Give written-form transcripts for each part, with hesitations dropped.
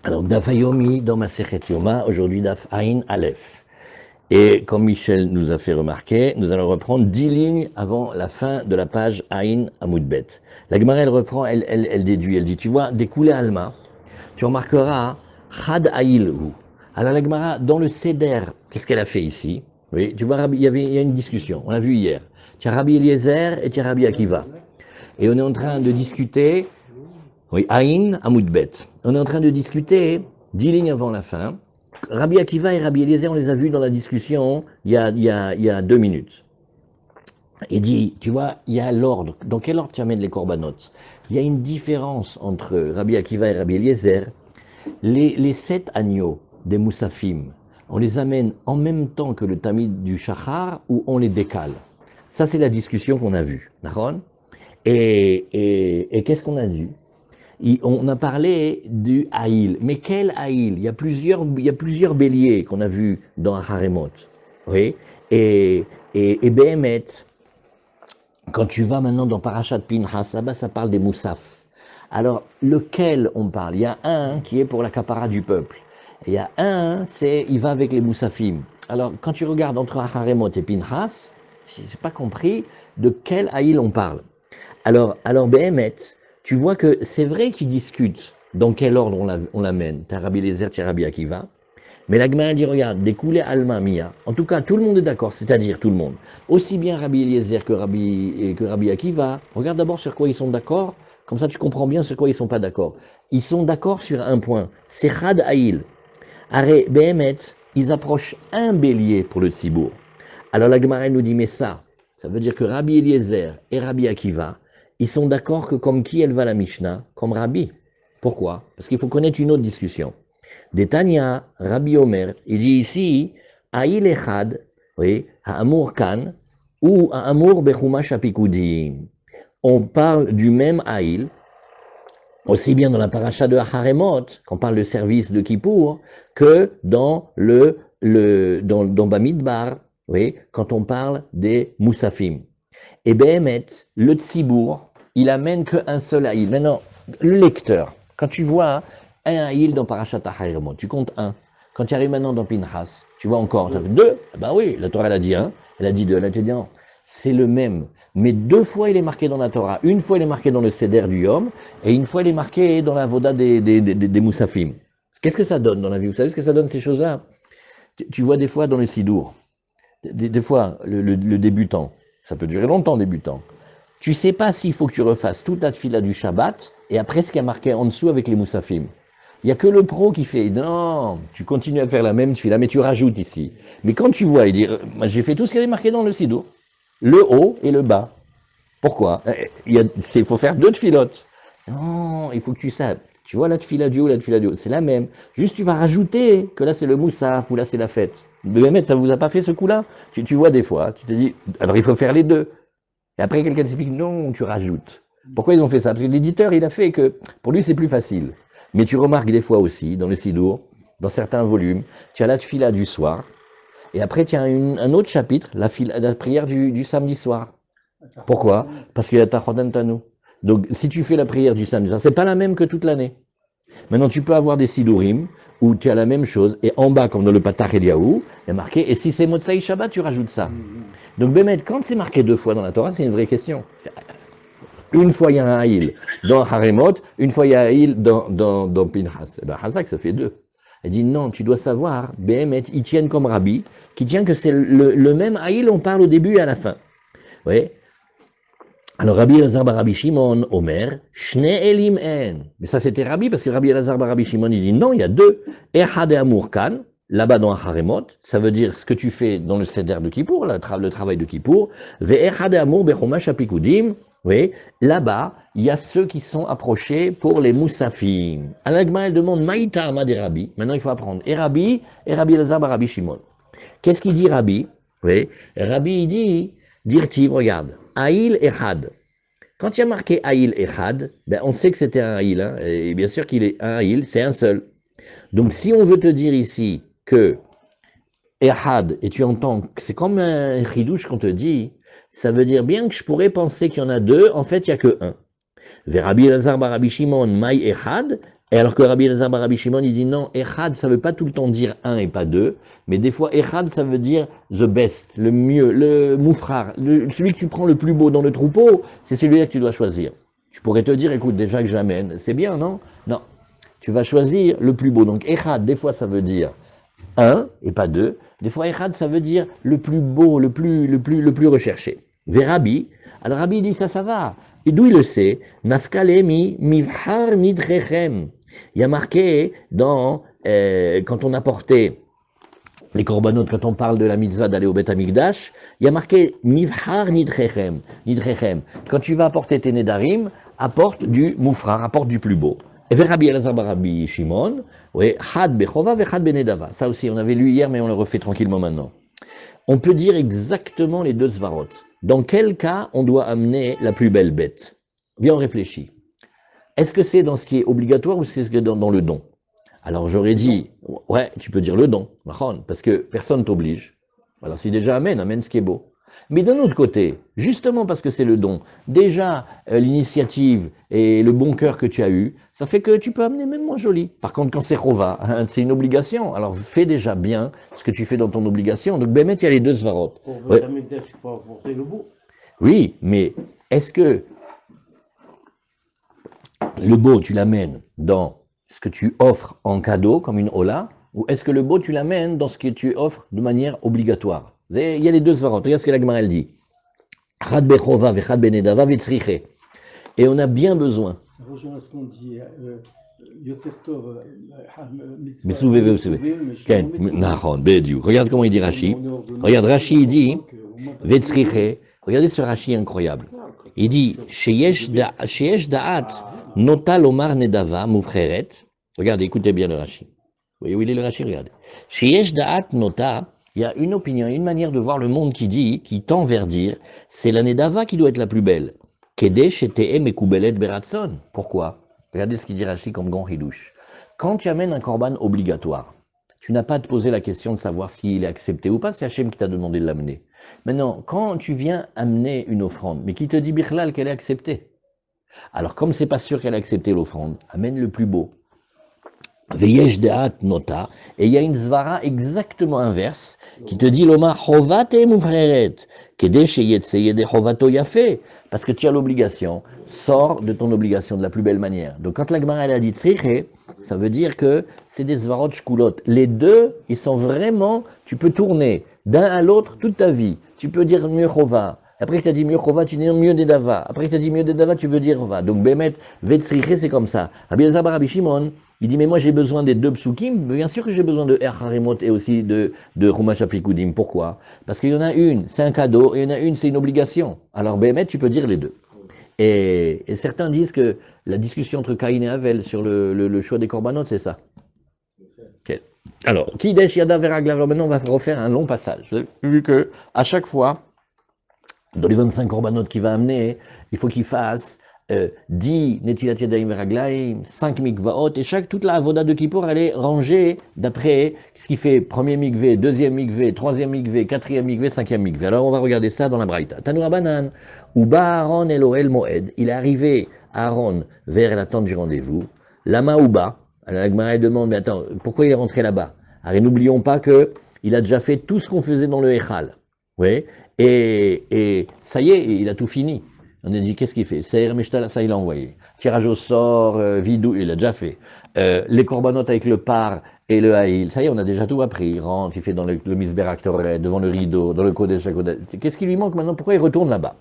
Alors, Daf Hayomi dans Masechet Yoma, aujourd'hui Daf Ain Aleph. Et comme Michel nous a fait remarquer, nous allons reprendre 10 lignes avant la fin de la page Ain Amoudbet. La Gemara, elle reprend, elle déduit, elle dit, tu vois, découlé Alma, tu remarqueras, Chad Aïlhu. Alors la Gemara, dans le Seder, qu'est-ce qu'elle a fait ici? Oui, tu vois, il y a une discussion, on l'a vu hier. Tu as Rabbi Eliezer et tu as Rabbi Akiva. Et on est en train de discuter. Oui, Aïn, Amoudbet. On est en train de discuter 10 lignes avant la fin. Rabbi Akiva et Rabbi Eliezer, on les a vus dans la discussion il y a 2 minutes. Il dit, tu vois, il y a l'ordre. Dans quel ordre tu amènes les corbanotes? Il y a une différence entre Rabbi Akiva et Rabbi Eliezer. Les 7 agneaux des Moussafim, on les amène en même temps que le tamid du Shachar ou on les décale? Ça, c'est la discussion qu'on a vue. D'accord? Et qu'est-ce qu'on a dit? On a parlé du haïl. Mais quel haïl? Il y a plusieurs béliers qu'on a vus dans Haremot. Oui. Et Behemet, quand tu vas maintenant dans Parashat Pinchas, là-bas ça parle des moussaf. Alors, lequel on parle? Il y a un qui est pour la capara du peuple. Et il y a un, il va avec les moussafim. Alors, quand tu regardes entre Haremot et Pinchas, je n'ai pas compris de quel haïl on parle. Alors Behemet, tu vois que c'est vrai qu'ils discutent dans quel ordre on l'amène. T'as Rabbi Eliezer, t'as Rabbi Akiva. Mais la Gemara dit, regarde, découlé Alma Mia. En tout cas, tout le monde est d'accord, c'est-à-dire tout le monde. Aussi bien Rabbi Eliezer que Rabbi Akiva. Regarde d'abord sur quoi ils sont d'accord. Comme ça, tu comprends bien sur quoi ils ne sont pas d'accord. Ils sont d'accord sur un point. C'est Chad Haïl. Arrête, Behemet, ils approchent un bélier pour le Tzibour. Alors la Gemara nous dit, mais ça veut dire que Rabbi Eliezer et Rabbi Akiva, ils sont d'accord que comme qui elle va la Mishnah? Comme Rabbi. Pourquoi? Parce qu'il faut connaître une autre discussion. Détania, Rabbi Omer, il dit ici, Aïl Echad, oui, Ha'amur Kan, ou Ha'amur Bechumash Apikudim. On parle du même Aïl, aussi bien dans la paracha de Haremot, qu'on parle de service de Kippour, que dans dans Bamidbar, oui, quand on parle des Moussafim. Et Behemet, le Tzibour, il amène qu'un seul haïl. Maintenant, le lecteur, quand tu vois un haïl dans Parashat HaHaremot, tu comptes un. Quand tu arrives maintenant dans Pinchas, tu vois encore, tu as vu deux. Ben oui, la Torah elle a dit un, elle a dit deux, elle a dit non. C'est le même. Mais 2 fois il est marqué dans la Torah. Une fois il est marqué dans le Seder du Yom, et une fois il est marqué dans la Voda des Moussafim. Qu'est-ce que ça donne dans la vie? Vous savez ce que ça donne ces choses-là? Tu vois des fois dans le Sidour, des fois le débutant, ça peut durer longtemps débutant. Tu sais pas s'il faut que tu refasses toute la tfila du Shabbat et après ce qui est marqué en dessous avec les Moussafim. Il n'y a que le pro qui fait, non, tu continues à faire la même tfila, mais tu rajoutes ici. Mais quand tu vois, il dit, j'ai fait tout ce qui avait marqué dans le Sidour, le haut et le bas. Pourquoi? Il faut faire 2 tfilotes. Non, il faut que tu saches. Tu vois la tfila du haut, la tfila du haut, c'est la même. Juste tu vas rajouter que là c'est le moussaf ou là c'est la fête. De Bémet, ça vous a pas fait ce coup-là? Tu vois des fois, tu te dis, alors il faut faire les deux. Et après quelqu'un t'explique, non, tu rajoutes. Pourquoi ils ont fait ça? Parce que l'éditeur, il a fait que pour lui c'est plus facile. Mais tu remarques des fois aussi, dans le Sidour, dans certains volumes, tu as la tfila du soir, et après tu as un autre chapitre, la prière du samedi soir. Pourquoi? Parce qu'il y a Tachodan Tanou. Donc, si tu fais la prière du samedi soir, c'est pas la même que toute l'année. Maintenant, tu peux avoir des sidurim où tu as la même chose, et en bas, comme dans le Patach Eliaou, il y a marqué, et si c'est Motsai Shabbat, tu rajoutes ça. Donc, Bémet, quand c'est marqué 2 fois dans la Torah, c'est une vraie question. Une fois, il y a un Haïl dans Haremot, une fois, il y a un Haïl dans Pinchas. Eh ben, Hazak, ça fait 2. Elle dit non, tu dois savoir, Bémet, ils tiennent comme Rabbi, qui tient que c'est le même Haïl, on parle au début et à la fin. Oui. Alors Rabbi Elazar bar Rabbi Shimon, Omer, Shne Elim En. Mais ça c'était Rabbi, parce que Rabbi Elazar bar Rabbi Shimon, il dit non, il y a 2. Echad et Amour Kan, là-bas dans Haremot, ça veut dire ce que tu fais dans le Seder de Kippour, le travail de Kippour. Ve Echad et Amour Bechumash Apikudim, oui, là-bas, il y a ceux qui sont approchés pour les Moussafim. Alagma, elle demande Maïta Ama des Rabbi. Maintenant, il faut apprendre. Et Rabbi Elazar bar Rabbi Shimon. Qu'est-ce qu'il dit Rabbi? Oui, Rabbi, il dit, Dirtiv, regarde, Aïl Echad. Quand il y a marqué Aïl Echad, ben on sait que c'était un Aïl, hein, et bien sûr qu'il est un Aïl, c'est un seul. Donc si on veut te dire ici que Echad, et tu entends que c'est comme un chidouche qu'on te dit, ça veut dire bien que je pourrais penser qu'il y en a 2, en fait il n'y a que un. Rabbi Elazar bar Rabbi Shimon, Maï Echad, Et alors que Rabbi Elazar Bar Rabbi Shimon, il dit non, Echad, ça veut pas tout le temps dire un et pas deux, mais des fois, Echad, ça veut dire the best, le mieux, le moufrar, celui que tu prends le plus beau dans le troupeau, c'est celui-là que tu dois choisir. Tu pourrais te dire, écoute, déjà que j'amène, c'est bien, non? Non. Tu vas choisir le plus beau. Donc, Echad, des fois, ça veut dire un et pas deux. Des fois, Echad, ça veut dire le plus beau, le plus recherché. Verabi, alors Rabbi dit ça va. Et d'où il le sait? Nafkalemi mivhar nidrechem. Il y a marqué dans, quand on apportait les korbanot, quand on parle de la mitzvah d'aller au Beth Amikdash, il y a marqué mivhar nidrechem. Quand tu vas apporter tes nedarim, apporte du moufrar, apporte du plus beau. Et vers Rabbi Elazar bar Rabbi Shimon, oui, had bechova ve had benedava. Ça aussi, on avait lu hier, mais on le refait tranquillement maintenant. On peut dire exactement les deux svarot. Dans quel cas on doit amener la plus belle bête? Viens, on réfléchit. Est-ce que c'est dans ce qui est obligatoire ou c'est dans le don? Alors j'aurais dit, ouais, tu peux dire le don, parce que personne t'oblige. Alors si déjà amène ce qui est beau. Mais d'un autre côté, justement parce que c'est le don, déjà l'initiative et le bon cœur que tu as eu, ça fait que tu peux amener même moins joli. Par contre, quand c'est chova, hein, c'est une obligation. Alors fais déjà bien ce que tu fais dans ton obligation. Donc Bémet, il y a les deux svarot. Pour ouais. Il faut apporter le beau. Oui, mais est-ce que le beau, tu l'amènes dans ce que tu offres en cadeau, comme une hola, ou est-ce que le beau, tu l'amènes dans ce que tu offres de manière obligatoire? Il y a les deux svarot. Regarde ce que la Gemara dit. Chad bechova ve chad benedava vetzriche. Et on a bien besoin. Ça rejoint à ce qu'on dit. Regarde comment il dit Rashi. Regarde, Rashi, il dit vetzriche. Regardez ce Rashi incroyable. Il dit sheyesh da'at nota lomar nedava mufcheret. Regardez, écoutez bien le Rashi. Vous voyez où il est le Rashi? Regardez. Sheyesh da'at nota. Il y a une opinion, une manière de voir le monde qui tend vers dire, c'est la nedava qui doit être la plus belle. Kedesh ete'em ekubelet beratson. Pourquoi? Regardez ce qu'il dit Rashi comme grand hidouche. Quand tu amènes un korban obligatoire, tu n'as pas à te poser la question de savoir s'il est accepté ou pas, c'est Hachem qui t'a demandé de l'amener. Maintenant, quand tu viens amener une offrande, mais qui te dit Bichlal qu'elle est acceptée, alors comme c'est pas sûr qu'elle a accepté l'offrande, amène le plus beau. Veyesh de'at nota, et il y a une zvara exactement inverse qui te dit l'oma chovat et moufreret, kedesh yede chovato yafe, parce que tu as l'obligation, sors de ton obligation de la plus belle manière. Donc quand la Gemara elle a dit tzriche, ça veut dire que c'est des zvarot shkulot. Les deux, ils sont vraiment, tu peux tourner d'un à l'autre toute ta vie. Tu peux dire mieux chova. Après que tu as dit mieux chova, tu dis mieux dedava. Après que tu as dit mieux dedava, tu veux dire chova. Donc bemet, vetzriche, c'est comme ça. Rabbi Elazar bar Rabbi Shimon, il dit, mais moi j'ai besoin des deux psukim, bien sûr que j'ai besoin de Er Harimot et aussi de Chumash Apikudim. Pourquoi? Parce qu'il y en a une, c'est un cadeau, et il y en a une, c'est une obligation. Alors, Bémet, tu peux dire les deux. Et certains disent que la discussion entre Caïn et Havel sur le choix des korbanot, c'est ça. Okay. Alors, Kidesh Yada Veraglav, maintenant on va refaire un long passage. Vu que, à chaque fois, dans les 25 korbanot qu'il va amener, il faut qu'il fasse 10 Netilat Yadayim Veraglaim, 5 mikvaot, et toute la avoda de Kippour, elle est rangée d'après ce qui fait premier mikvé, deuxième mikvé, troisième mikvé, quatrième mikvé, cinquième mikvé. Alors on va regarder ça dans la Braïta. Tanoura Banan, Uba Aaron Elohel Moed, il est arrivé Aaron vers la tente du rendez-vous, Lama Uba, alors la Gemara demande, mais attends, pourquoi il est rentré là-bas? Alors n'oublions pas que il a déjà fait tout ce qu'on faisait dans le Echal, oui, et ça y est, il a tout fini. On a dit, qu'est-ce qu'il fait? Seir Meshtal, ça il a envoyé. Tirage au sort, vidou, il a déjà fait. Les corbanotes avec le par et le haïl, ça y est, on a déjà tout appris. Il rentre, il fait dans le misberak Torah, devant le rideau, dans le Kodesh HaKodesh. Qu'est-ce qui lui manque maintenant? Pourquoi il retourne là-bas?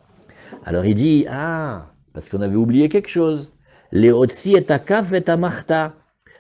Alors il dit, parce qu'on avait oublié quelque chose. Les Otsi et Akaf et Amarta.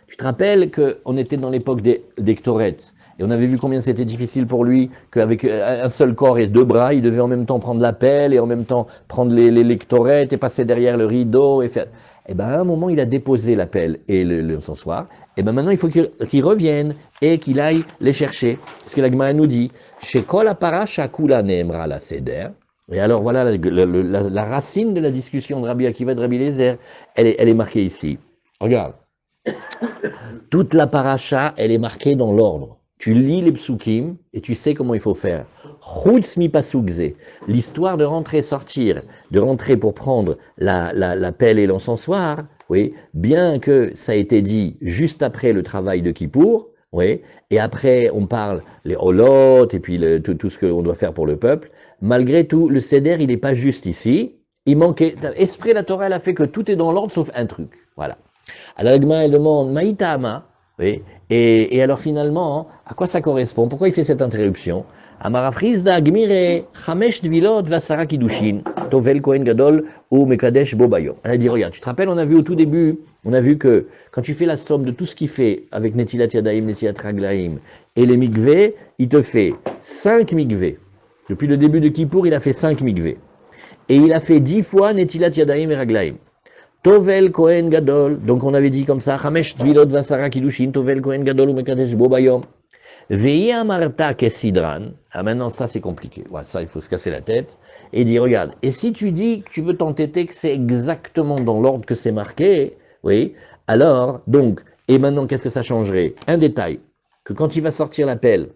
Tu te rappelles qu'on était dans l'époque des Ktoret. Et on avait vu combien c'était difficile pour lui, qu'avec un seul corps et deux bras, il devait en même temps prendre la pelle et en même temps prendre les lectorettes et passer derrière le rideau et faire. Et bien à un moment, il a déposé la pelle et l'encensoir. Et bien maintenant, il faut qu'il revienne et qu'il aille les chercher. Parce que la Gemara nous dit, chez Kol Apara Shakula Neemra la Seder. Et alors voilà, la racine de la discussion de Rabbi Akiva et de Rabbi Eliezer, elle est marquée ici. Regarde. Toute la paracha, elle est marquée dans l'ordre. tu lis les psukim et tu sais comment il faut faire. Chutz mi pasukze, l'histoire de rentrer, sortir, de rentrer pour prendre la pelle et l'encensoir, oui, bien que ça a été dit juste après le travail de Kippour, oui, et après on parle les holot et puis tout ce qu'on doit faire pour le peuple, malgré tout, le seder, il n'est pas juste ici, il manquait, esprit la Torah, elle a fait que tout est dans l'ordre sauf un truc, voilà. Alors la Gemara, elle demande, Maïta Ama, oui, et alors finalement, à quoi ça correspond? Pourquoi il fait cette interruption? Amarafrizda Gmire Chamesh Dvilot Vasara Kiddushin Tovel Kohen Gadol ou Mekadesh Bobayo. Elle a dit, regarde, tu te rappelles, on a vu au tout début, on a vu que quand tu fais la somme de tout ce qu'il fait avec Netilat Yadayim, Netilat Raglaim et les mikveh, il te fait 5 mikveh. Depuis le début de Kippour, il a fait 5 mikveh. Et il a fait 10 fois Netilat Yadayim et Raglaim. Tovel Kohen Gadol, donc on avait dit comme ça, Chamesh Dvilot Vasara Kiddushin, Tovel Kohen Gadol ou Mekadesh Bobayom. Veillez Amarta Kesidran. Ah, maintenant, ça, c'est compliqué. Ouais, ça, il faut se casser la tête. Et dire, regarde, et si tu dis que tu veux t'entêter que c'est exactement dans l'ordre que c'est marqué, oui, alors, donc, et maintenant, qu'est-ce que ça changerait? Un détail, que quand il va sortir l'appel,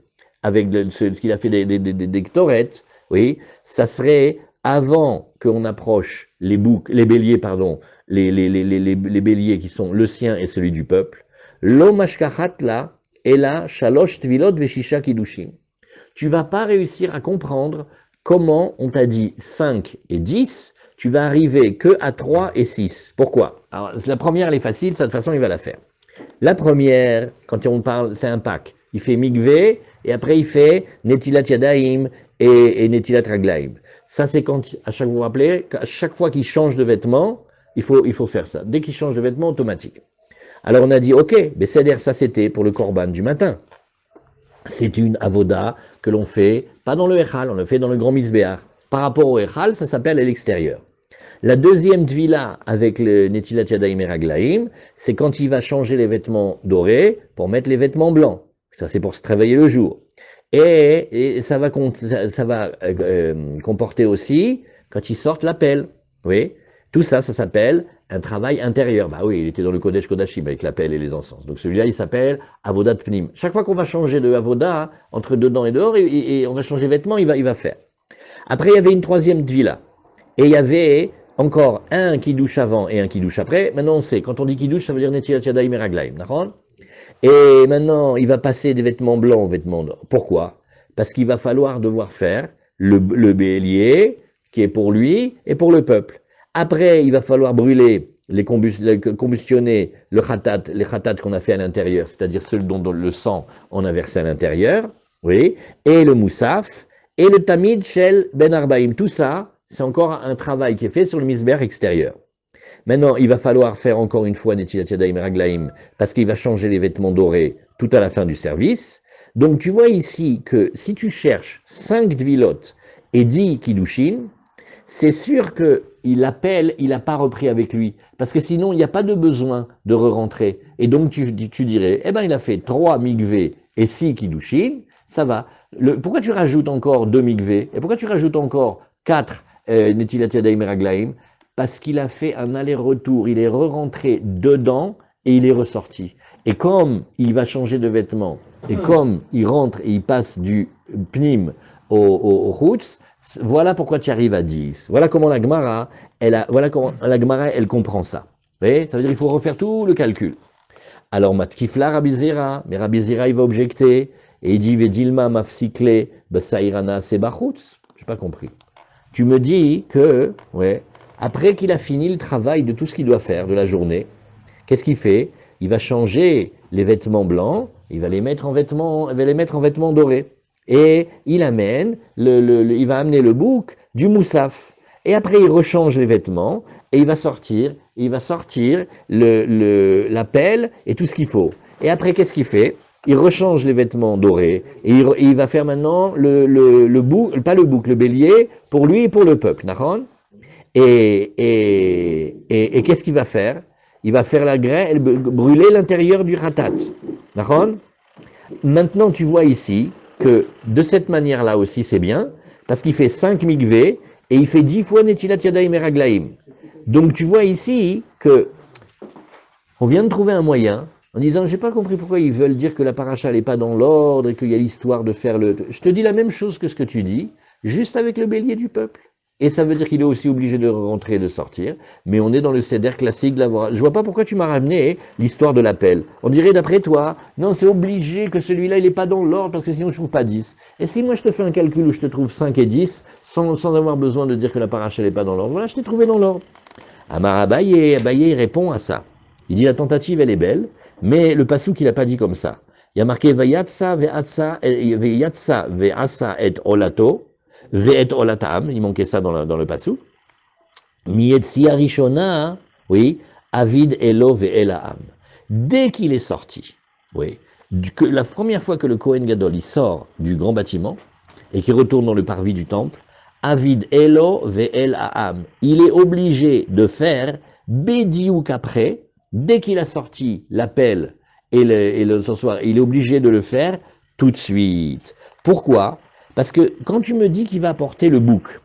avec ce qu'il a fait des ktorettes, oui, ça serait avant qu'on approche les boucs, les béliers, pardon, les béliers qui sont le sien et celui du peuple. L'omashkachat là, et là, shalosh tvilot veshisha kiddushim. Tu vas pas réussir à comprendre comment on t'a dit 5 et 10, tu vas arriver que à 3 et 6. Pourquoi? Alors, la première, elle est facile, ça, de toute façon, il va la faire. La première, quand on parle, c'est un pack. Il fait mikveh, et après il fait netilat yadaim et netilat raglaim. Ça, c'est quand, à chaque, vous vous rappelez, à chaque fois qu'il change de vêtements, il faut faire ça. Dès qu'il change de vêtements, automatique. Alors on a dit, ok, mais c'est-à-dire ça c'était pour le korban du matin. C'est une avoda que l'on fait, pas dans le Echal, on le fait dans le grand misbéach. Par rapport au Echal, ça s'appelle à l'extérieur. La deuxième tvila avec le Netilat Yadayim et Raglaim, c'est quand il va changer les vêtements dorés pour mettre les vêtements blancs. Ça c'est pour se réveiller le jour. Et ça va comporter aussi quand il sort la pelle. Oui, tout ça, ça s'appelle un travail intérieur. Bah oui, il était dans le Kodesh Kodashim avec la pelle et les encens. Donc celui-là, il s'appelle Avodat Pnim. Chaque fois qu'on va changer de Avoda, entre dedans et dehors, et on va changer vêtements, il va faire. Après, il y avait une troisième tvila. Et il y avait encore un qui douche avant et un qui douche après. Maintenant, on sait, quand on dit qui douche, ça veut dire Netilat Yadayim et Raglaim. D'accord? Et maintenant, il va passer des vêtements blancs aux vêtements noirs. Pourquoi? Parce qu'il va falloir devoir faire le bélier, qui est pour lui et pour le peuple. Après, il va falloir brûler, combustionner les khatat qu'on a fait à l'intérieur, c'est-à-dire ceux dont le sang on a versé à l'intérieur, oui, et le moussaf, et le tamid shel ben arbaim. Tout ça, c'est encore un travail qui est fait sur le misber extérieur. Maintenant, il va falloir faire encore une fois Netilat Yadayim et Raglaim, parce qu'il va changer les vêtements dorés tout à la fin du service. Donc tu vois ici que si tu cherches 5 dvilot et 10 kiddushin, c'est sûr qu'il appelle, il n'a pas repris avec lui. Parce que sinon, il n'y a pas de besoin de re-rentrer. Et donc, tu dirais, eh ben, il a fait 3 mikveh et 6 kiddushin, ça va. Pourquoi tu rajoutes encore 2 mikveh? Et pourquoi tu rajoutes encore 4 Netilat Yadayim et Raglaim? Parce qu'il a fait un aller-retour, il est re-rentré dedans et il est ressorti. Et comme il va changer de vêtements, et comme il rentre et il passe du pnim au chutz, voilà pourquoi tu arrives à 10. Voilà comment la Gemara, elle comprend ça. Vous voyez, ça veut dire qu'il faut refaire tout le calcul. Alors, Matkifla Rabbi Zera, mais Rabbi Zera, il va objecter, et il dit, Vedilma mafsikle besairana sebachutz. J'ai pas compris. Tu me dis que, ouais, après qu'il a fini le travail de tout ce qu'il doit faire de la journée, qu'est-ce qu'il fait? Il va changer les vêtements blancs, il va les mettre en vêtements dorés. Et il amène, il va amener le bouc du moussaf. Et après, il rechange les vêtements et il va sortir la pelle et tout ce qu'il faut. Et après, qu'est-ce qu'il fait? Il rechange les vêtements dorés et il va faire maintenant le bouc, pas le bouc, le bélier pour lui et pour le peuple. D'accord? Et qu'est-ce qu'il va faire? Il va faire la graine, brûler l'intérieur du ratat. D'accord? Maintenant, tu vois ici que de cette manière-là aussi, c'est bien, parce qu'il fait 5 mikveh et il fait 10 fois Netilat Yadayim et Raglaim. Donc tu vois ici que on vient de trouver un moyen en disant, j'ai pas compris pourquoi ils veulent dire que la paracha n'est pas dans l'ordre et qu'il y a l'histoire de faire le... Je te dis la même chose que ce que tu dis, juste avec le bélier du peuple. Et ça veut dire qu'il est aussi obligé de rentrer et de sortir, mais on est dans le seder classique de la Vorah. Je vois pas pourquoi tu m'as ramené l'histoire de l'appel. On dirait d'après toi, non, c'est obligé que celui-là, il n'est pas dans l'ordre, parce que sinon je trouve pas 10. Et si moi je te fais un calcul où je te trouve 5 et 10, sans avoir besoin de dire que la paracha n'est pas dans l'ordre, voilà, je t'ai trouvé dans l'ordre. Amar Abaye, il répond à ça. Il dit la tentative, elle est belle, mais le passouk, il n'a pas dit comme ça. Il y a marqué Vayatsa ve'asa et olato, ve'et olataam, il manquait ça dans le passouk. Mietsia rishona, oui, avid elo ve'elaam. Dès qu'il est sorti, oui, la première fois que le Kohen Gadol il sort du grand bâtiment et qu'il retourne dans le parvis du temple, Avid Elo ve'el Aham. Il est obligé de faire Bédiouk après, dès qu'il a sorti l'appel et le soir, il est obligé de le faire tout de suite. Pourquoi? Parce que quand tu me dis qu'il va apporter le bouc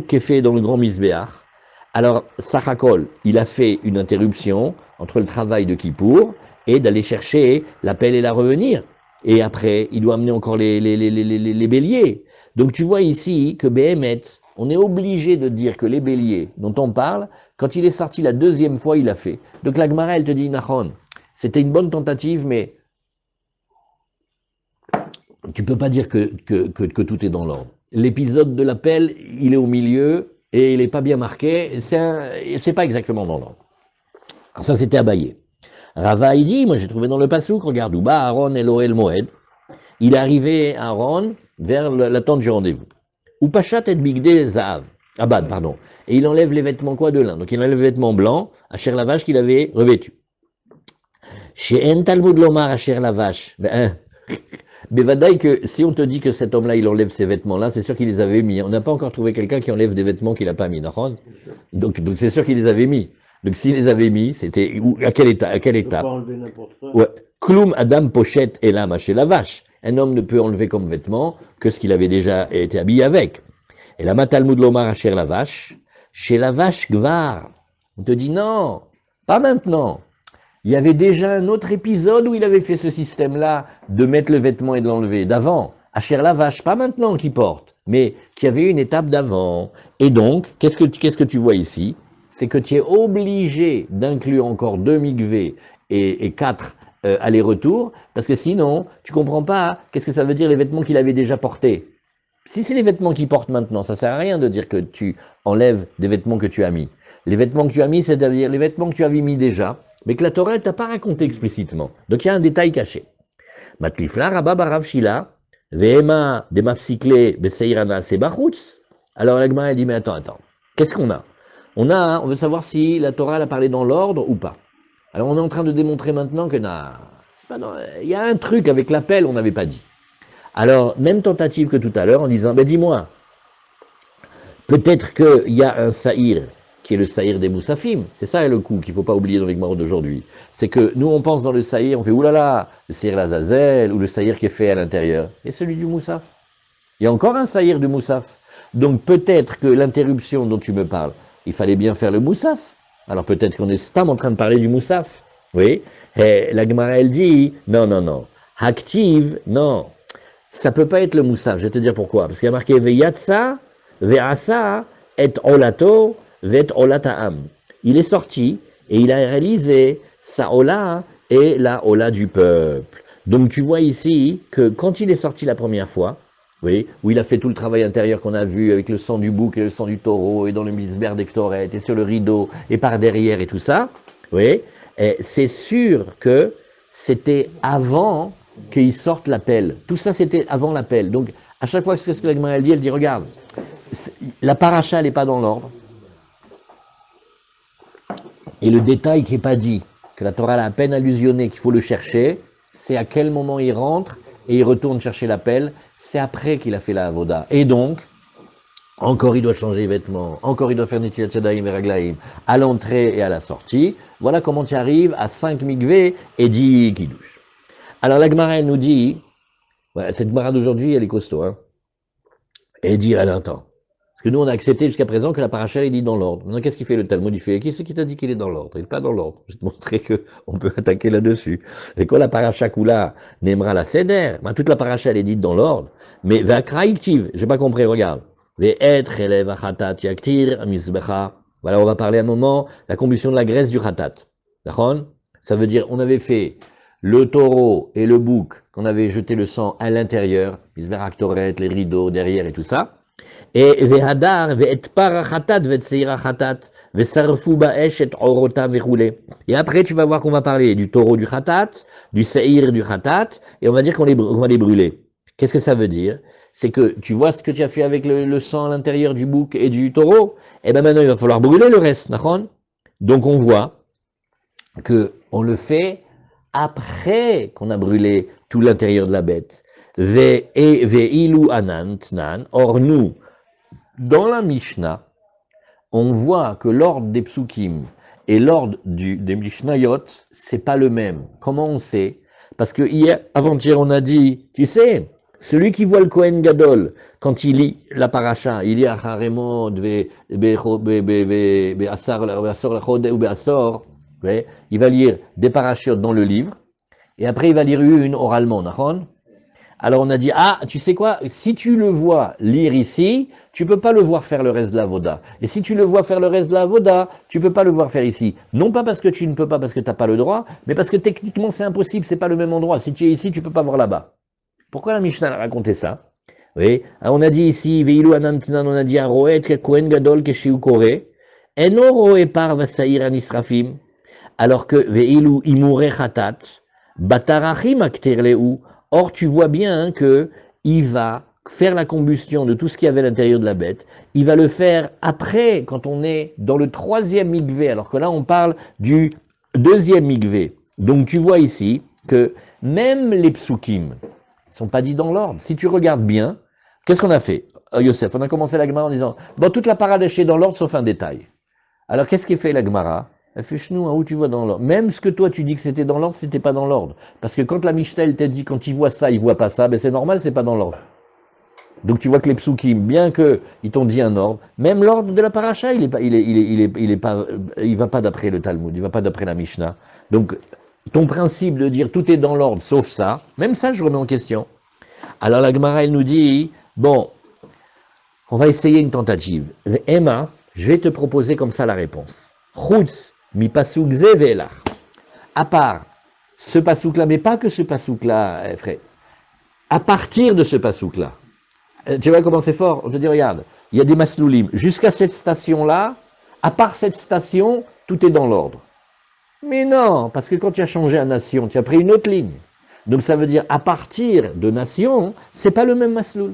qui est fait dans le grand Misbéach, alors Sachakol, il a fait une interruption entre le travail de Kippour et d'aller chercher l'appel et la revenir. Et après, il doit amener encore les béliers. Donc tu vois ici que Béhémet, on est obligé de dire que les béliers dont on parle, quand il est sorti la deuxième fois, il a fait. Donc la Gemara, elle te dit, Nachon, c'était une bonne tentative, mais tu peux pas dire que tout est dans l'ordre. L'épisode de l'appel, il est au milieu et il n'est pas bien marqué, c'est pas exactement dans l'ordre. Ça, c'était Abaye. Rava, il dit, moi j'ai trouvé dans le Passouk, regarde, Uba Aaron Elohel Moed, il est arrivé à Aaron vers la tente du rendez-vous. Ou Pachat et Bigde Zahav, Abad, pardon. Et il enlève les vêtements quoi de lin. Donc il enlève les vêtements blancs, à Cher la vache qu'il avait revêtu. Chez En Talmud Lomar à Cher la vache. Mais vadaï que si on te dit que cet homme-là, il enlève ses vêtements-là, c'est sûr qu'il les avait mis. On n'a pas encore trouvé quelqu'un qui enlève des vêtements qu'il n'a pas mis, non? Donc c'est sûr qu'il les avait mis. Donc s'il les avait mis, c'était à quelle étape? À quelle étape? Pas enlever n'importe quoi. Ouais. Kloum Adam Pochette et lama chez la vache. Un homme ne peut enlever comme vêtement que ce qu'il avait déjà été habillé avec. Et la Matalmud Lomar chez la vache Gvar. On te dit non, pas maintenant. Il y avait déjà un autre épisode où il avait fait ce système-là de mettre le vêtement et de l'enlever, d'avant. Asher la vache, pas maintenant qu'il porte, mais qui avait une étape d'avant. Et donc, qu'est-ce que tu vois ici? C'est que tu es obligé d'inclure encore 2 mikvés et 4 allers-retours, parce que sinon, tu comprends pas qu'est-ce que ça veut dire les vêtements qu'il avait déjà portés. Si c'est les vêtements qu'il porte maintenant, ça sert à rien de dire que tu enlèves des vêtements que tu as mis. Les vêtements que tu as mis, c'est-à-dire les vêtements que tu avais mis déjà, mais que la Torah ne t'a pas raconté explicitement. Donc il y a un détail caché. Matlifla Rabba Barav Shila, Vehema de Mafsikle Beseirana Sebachutz. Alors la Gemara dit, mais attends, qu'est-ce qu'on a? On veut savoir si la Torah a parlé dans l'ordre ou pas. Alors on est en train de démontrer maintenant que il y a un truc avec l'appel, on n'avait pas dit. Alors, même tentative que tout à l'heure en disant, ben dis-moi, peut-être qu'il y a un saïr qui est le saïr des Moussafim. C'est ça le coup qu'il ne faut pas oublier dans les Gemara d'aujourd'hui. C'est que nous, on pense dans le saïr, on fait oulala, le saïr l'Azazel ou le saïr qui est fait à l'intérieur. Et celui du Moussaf. Il y a encore un saïr du Moussaf. Donc peut-être que l'interruption dont tu me parles, il fallait bien faire le Moussaf. Alors peut-être qu'on est stam en train de parler du Moussaf. Oui. Et la Gemara, elle dit, non. Active, non. Ça peut pas être le Moussaf. Je vais te dire pourquoi. Parce qu'il y a marqué Veyatsa, Ve'asa, et Olato, Ve'et Olataam. Il est sorti et il a réalisé sa Ola et la Ola du peuple. Donc tu vois ici que quand il est sorti la première fois, oui, où il a fait tout le travail intérieur qu'on a vu avec le sang du bouc et le sang du taureau et dans le misbère d'Ektoret et sur le rideau et par derrière et tout ça, oui, c'est sûr que c'était avant qu'il sorte l'appel. Tout ça, c'était avant l'appel. Donc, à chaque fois que ce que la Gemara dit, elle dit, regarde, la paracha, elle n'est pas dans l'ordre. Et le détail qui n'est pas dit, que la Torah a à peine allusionné, qu'il faut le chercher, c'est à quel moment il rentre et il retourne chercher l'appel. C'est après qu'il a fait la avoda. Et donc, encore il doit changer les vêtements, encore il doit faire Netilat Yadayim et Raglaim, à l'entrée et à la sortie. Voilà comment tu arrives à 5 mikveh et 10 kiddush. Alors la Gemara, elle nous dit, voilà, cette Gemara d'aujourd'hui, elle est costaud, hein. Et dire, alors attends, Parce que nous, on a accepté jusqu'à présent que la paracha est dit dans l'ordre. Maintenant, qu'est-ce qu'il fait le Talmud? Il fait, qui c'est qui t'a dit qu'il est dans l'ordre? Il n'est pas dans l'ordre. Je vais te montrer qu'on peut attaquer là-dessus. Et quand la paracha Kula n'aimera la Seder, ben, toute la paracha, elle est dite dans l'ordre. Mais Vakraïktiv, j'ai pas compris, regarde. Ve'être elev achatat yaktir misbecha. Voilà, on va parler un moment, la combustion de la graisse du khatat. D'accord? Ça veut dire, on avait fait le taureau et le bouc, qu'on avait jeté le sang à l'intérieur, misbecha ktoret, les rideaux derrière et tout ça. Et vehadar ve'et parachatat ve'et seira chatat ve'sarfu ba'esh et orota ve'roulé. Et après, tu vas voir qu'on va parler du taureau du khatat, du seir du khatat, et on va dire qu'on va les brûler. Qu'est-ce que ça veut dire? C'est que tu vois ce que tu as fait avec le sang à l'intérieur du bouc et du taureau, et bien maintenant il va falloir brûler le reste, d'accord? Donc on voit que on le fait après qu'on a brûlé tout l'intérieur de la bête. Ve'ilu anantnan. Or nous, dans la Mishnah, on voit que l'ordre des psukim et l'ordre des Mishnayot, c'est pas le même. Comment on sait? Parce que hier, avant-hier, on a dit, tu sais, celui qui voit le Kohen Gadol, quand il lit la paracha, il lit Acharemot, il va lire des parachutes dans le livre, et après il va lire une oralement, d'accord? Alors on a dit, ah, tu sais quoi, si tu le vois lire ici, tu peux pas le voir faire le reste de la voda. Et si tu le vois faire le reste de la voda, tu peux pas le voir faire ici. Non pas parce que tu ne peux pas, parce que tu n'as pas le droit, mais parce que techniquement c'est impossible, c'est pas le même endroit. Si tu es ici, tu peux pas voir là-bas. Pourquoi la Mishnah a raconté ça? Oui, alors on a dit ici, Veilu Anantinan, on a dit, Aroet ke Kohen Gadol ke Shiu Kore, Eno Roe par Vasaïr Anisrafim, alors que Veilu Imure Chatat, Batarachim Akterleu. Or, tu vois bien que il va faire la combustion de tout ce qu'il y avait à l'intérieur de la bête. Il va le faire après, quand on est dans le troisième mikvé, alors que là, on parle du deuxième mikvé. Donc, tu vois ici que même les psukim ne sont pas dits dans l'ordre. Si tu regardes bien, qu'est-ce qu'on a fait, Yosef? On a commencé la Gemara en disant, bon, toute la paradèche est dans l'ordre, sauf un détail. Alors, qu'est-ce qui fait la Gemara? Elle fait chenou, où tu vois dans l'ordre. Même ce que toi tu dis que c'était dans l'ordre, c'était pas dans l'ordre. Parce que quand la Mishnah elle t'a dit, quand il voit ça, il voit pas ça, ben c'est normal, c'est pas dans l'ordre. Donc tu vois que les psukim, bien que ils t'ont dit un ordre, même l'ordre de la paracha, il va pas d'après le Talmud, il va pas d'après la Mishnah. Donc ton principe de dire tout est dans l'ordre, sauf ça, même ça je remets en question. Alors la Gemara elle nous dit, bon, on va essayer une tentative. Emma, je vais te proposer comme ça la réponse. Chutz mi pasuk zevelach. À part ce pasouk-là, mais pas que ce pasouk-là, frère. À partir de ce pasouk-là, tu vois comment c'est fort? On te dit, regarde, il y a des masloulim. Jusqu'à cette station-là, à part cette station, tout est dans l'ordre. Mais non, parce que quand tu as changé à nation, tu as pris une autre ligne. Donc ça veut dire, à partir de nation, c'est pas le même masloul.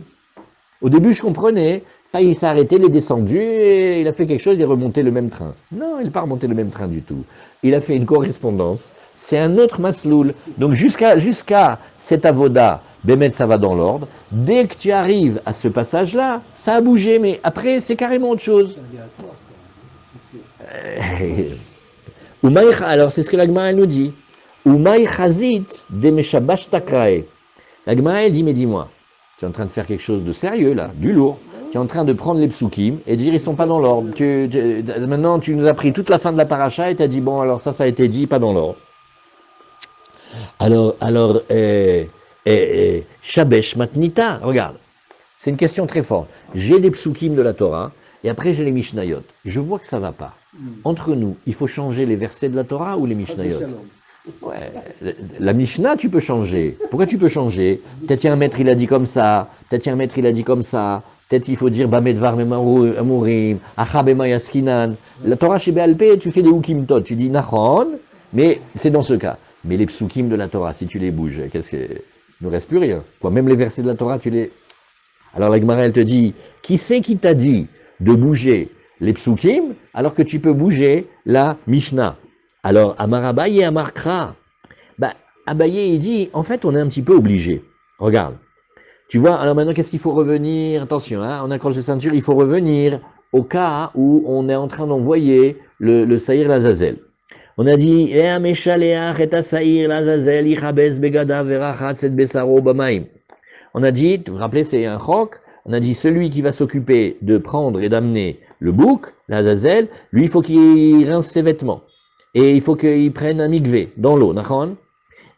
Au début, je comprenais. Il s'est arrêté, il est descendu, et il a fait quelque chose, il est remonté le même train. Non, il n'est pas remonté le même train du tout. Il a fait une correspondance. C'est un autre masloul. Donc jusqu'à cet avoda, Bémet, ça va dans l'ordre. Dès que tu arrives à ce passage-là, ça a bougé, mais après, c'est carrément autre chose. Alors, c'est ce que la Gemara nous dit. Umay chazit de meshabash takrae. La Gemara, elle dit, mais dis-moi, tu es en train de faire quelque chose de sérieux, là, du lourd. Tu es en train de prendre les psukim et de dire ils sont pas dans l'ordre. Maintenant, tu nous as pris toute la fin de la paracha et tu as dit, bon, alors ça a été dit, pas dans l'ordre. Alors, Shabesh Matnita, regarde, c'est une question très forte. J'ai les psukim de la Torah et après j'ai les Mishnayot. Je vois que ça va pas. Entre nous, il faut changer les versets de la Torah ou les Mishnayot? Ouais, la Mishnah, tu peux changer. Pourquoi tu peux changer? Peut-être il y a un maître, il a dit comme ça. Peut-être il y a un maître, il a dit comme ça. Peut-être il faut dire Bamedvar Memurim, Achabema Yaskinan. La Torah chez Béalpé, tu fais des Ukimtot. Tu dis Nachon, mais c'est dans ce cas. Mais les psukim de la Torah, si tu les bouges, qu'est-ce que. Il ne reste plus rien. Quoi, même les versets de la Torah, tu les. Alors la Gemara, elle te dit qui c'est qui t'a dit de bouger les psukim alors que tu peux bouger la Mishnah? Alors, Amar Abaye et Amar Kra. Abaye, il dit, en fait, on est un petit peu obligé. Regarde. Tu vois, alors maintenant, qu'est-ce qu'il faut revenir? Attention, hein, on accroche les ceintures, il faut revenir au cas où on est en train d'envoyer le Saïr Lazazel. On a dit, on a dit, vous vous rappelez, c'est un chok, on a dit celui qui va s'occuper de prendre et d'amener le bouc, l'Azazel, lui, il faut qu'il rince ses vêtements. Et il faut qu'il prenne un mikvé dans l'eau, d'accord?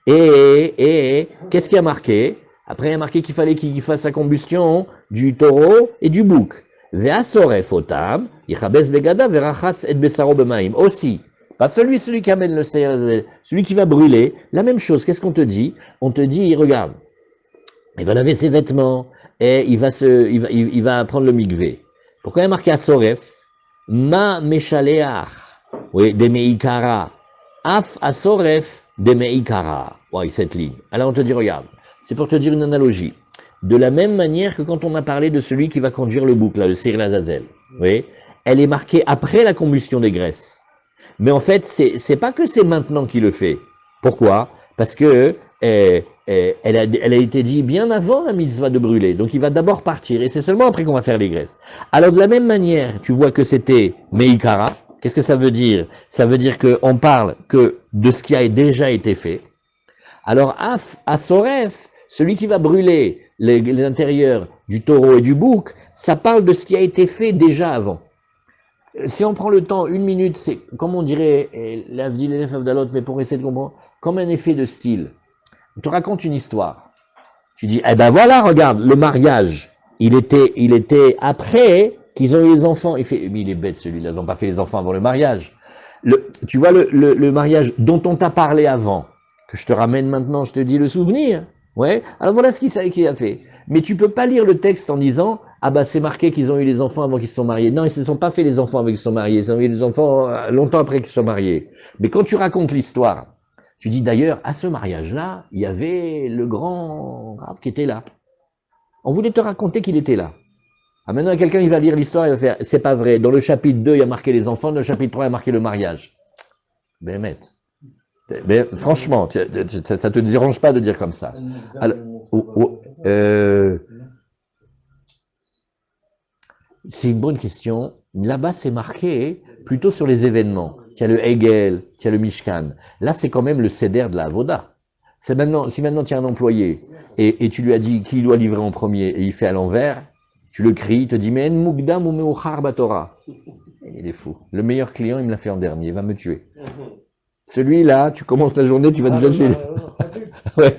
Et qu'est-ce qui a marqué? Après, il a marqué qu'il fallait qu'il fasse la combustion du taureau et du bouc. Ve'asoref otam, yichabes begada verachas et besaro b'maim. Aussi, pas celui qui amène le seigneur, celui qui va brûler. La même chose, qu'est-ce qu'on te dit? On te dit, regarde, il va laver ses vêtements et il va prendre le mikvé. Pourquoi il y a marqué asoref? Ma meshaleach, oui, de meikara. Af asoref de meikara. Oui, cette ligne. Alors on te dit, regarde, c'est pour te dire une analogie. De la même manière que quand on a parlé de celui qui va conduire le bouc, là, le Sir Azazel, oui, elle est marquée après la combustion des graisses. Mais en fait, c'est pas que c'est maintenant qu'il le fait. Pourquoi? Parce que elle a été dit bien avant la mitzvah de brûler. Donc il va d'abord partir et c'est seulement après qu'on va faire les graisses. Alors de la même manière, tu vois que c'était Meikara. Qu'est-ce que ça veut dire? Ça veut dire qu'on parle que de ce qui a déjà été fait. Alors Asoref, celui qui va brûler les intérieurs du taureau et du bouc, ça parle de ce qui a été fait déjà avant. Si on prend le temps, une minute, c'est comme on dirait, l'Avdil et l'Avdalot, mais pour essayer de comprendre, comme un effet de style. On te raconte une histoire. Tu dis, eh ben voilà, regarde, le mariage, il était après qu'ils ont eu les enfants. Il fait, mais il est bête celui-là, ils n'ont pas fait les enfants avant le mariage. Tu vois le mariage dont on t'a parlé avant, que je te ramène maintenant, je te dis le souvenir. Ouais. Alors voilà ce qu'il a fait. Mais tu peux pas lire le texte en disant, ah bah c'est marqué qu'ils ont eu les enfants avant qu'ils se sont mariés. Non, ils se sont pas fait les enfants avant qu'ils se sont mariés. Ils ont eu les enfants longtemps après qu'ils se sont mariés. Mais quand tu racontes l'histoire, tu dis d'ailleurs, à ce mariage-là, il y avait le grand Rav qui était là. On voulait te raconter qu'il était là. Ah, maintenant, quelqu'un, il va lire l'histoire, il va faire, c'est pas vrai. Dans le chapitre 2, il y a marqué les enfants, dans le chapitre 3, il y a marqué le mariage. Ben, mec. Mais franchement, ça te dérange pas de dire comme ça. Alors, c'est une bonne question. Là-bas, c'est marqué plutôt sur les événements. Tu as le Hegel, tu as le Mishkan. Là, c'est quand même le Seder de la Avoda. C'est maintenant, si maintenant tu as un employé et tu lui as dit qui doit livrer en premier et il fait à l'envers, tu le cries, il te dit mais en mukdam ou meuchar batora. Il est fou. Le meilleur client, il me l'a fait en dernier, il va me tuer. Celui-là, tu commences la journée, tu vas déjà chez lui. Ouais,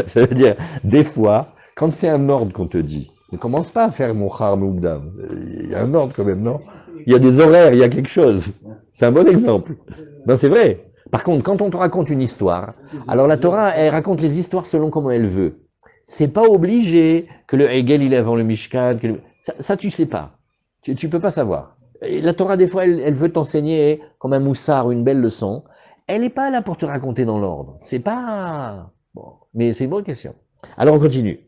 ça veut dire, des fois, quand c'est un ordre qu'on te dit, ne commence pas à faire mon char mukdam. Il y a un ordre quand même, non? Il y a des horaires, il y a quelque chose. C'est un bon exemple. Non, c'est vrai. Par contre, quand on te raconte une histoire, alors la Torah, elle raconte les histoires selon comment elle veut. C'est pas obligé que le Hegel, il est avant le Mishkan. Ça, tu sais pas. Tu peux pas savoir. Et la Torah, des fois, elle veut t'enseigner comme un moussard une belle leçon. Elle n'est pas là pour te raconter dans l'ordre. C'est pas... Bon, mais c'est une bonne question. Alors, on continue.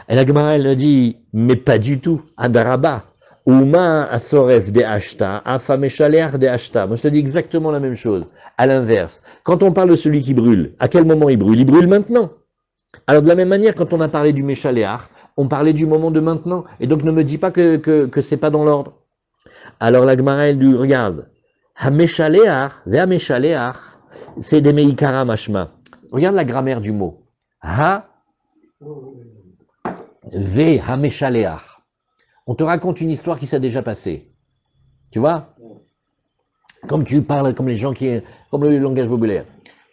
Et la Gemara, elle dit, mais pas du tout. Adaraba. Uma asoref de ashta, afa meshaleach de ashta. Moi, je te dis exactement la même chose. À l'inverse. Quand on parle de celui qui brûle, à quel moment il brûle? Il brûle maintenant. Alors, de la même manière, quand on a parlé du meshaleach, on parlait du moment de maintenant. Et donc, ne me dis pas que c'est pas dans l'ordre. Alors, la Gemara, elle dit, regarde. Ha-meshaleach, ve-ha-meshaleach, c'est des meikara mashma. Regarde la grammaire du mot. Ha, ve, ha-meshaleach. On te raconte une histoire qui s'est déjà passée. Tu vois? Comme tu parles, comme les gens comme le langage populaire.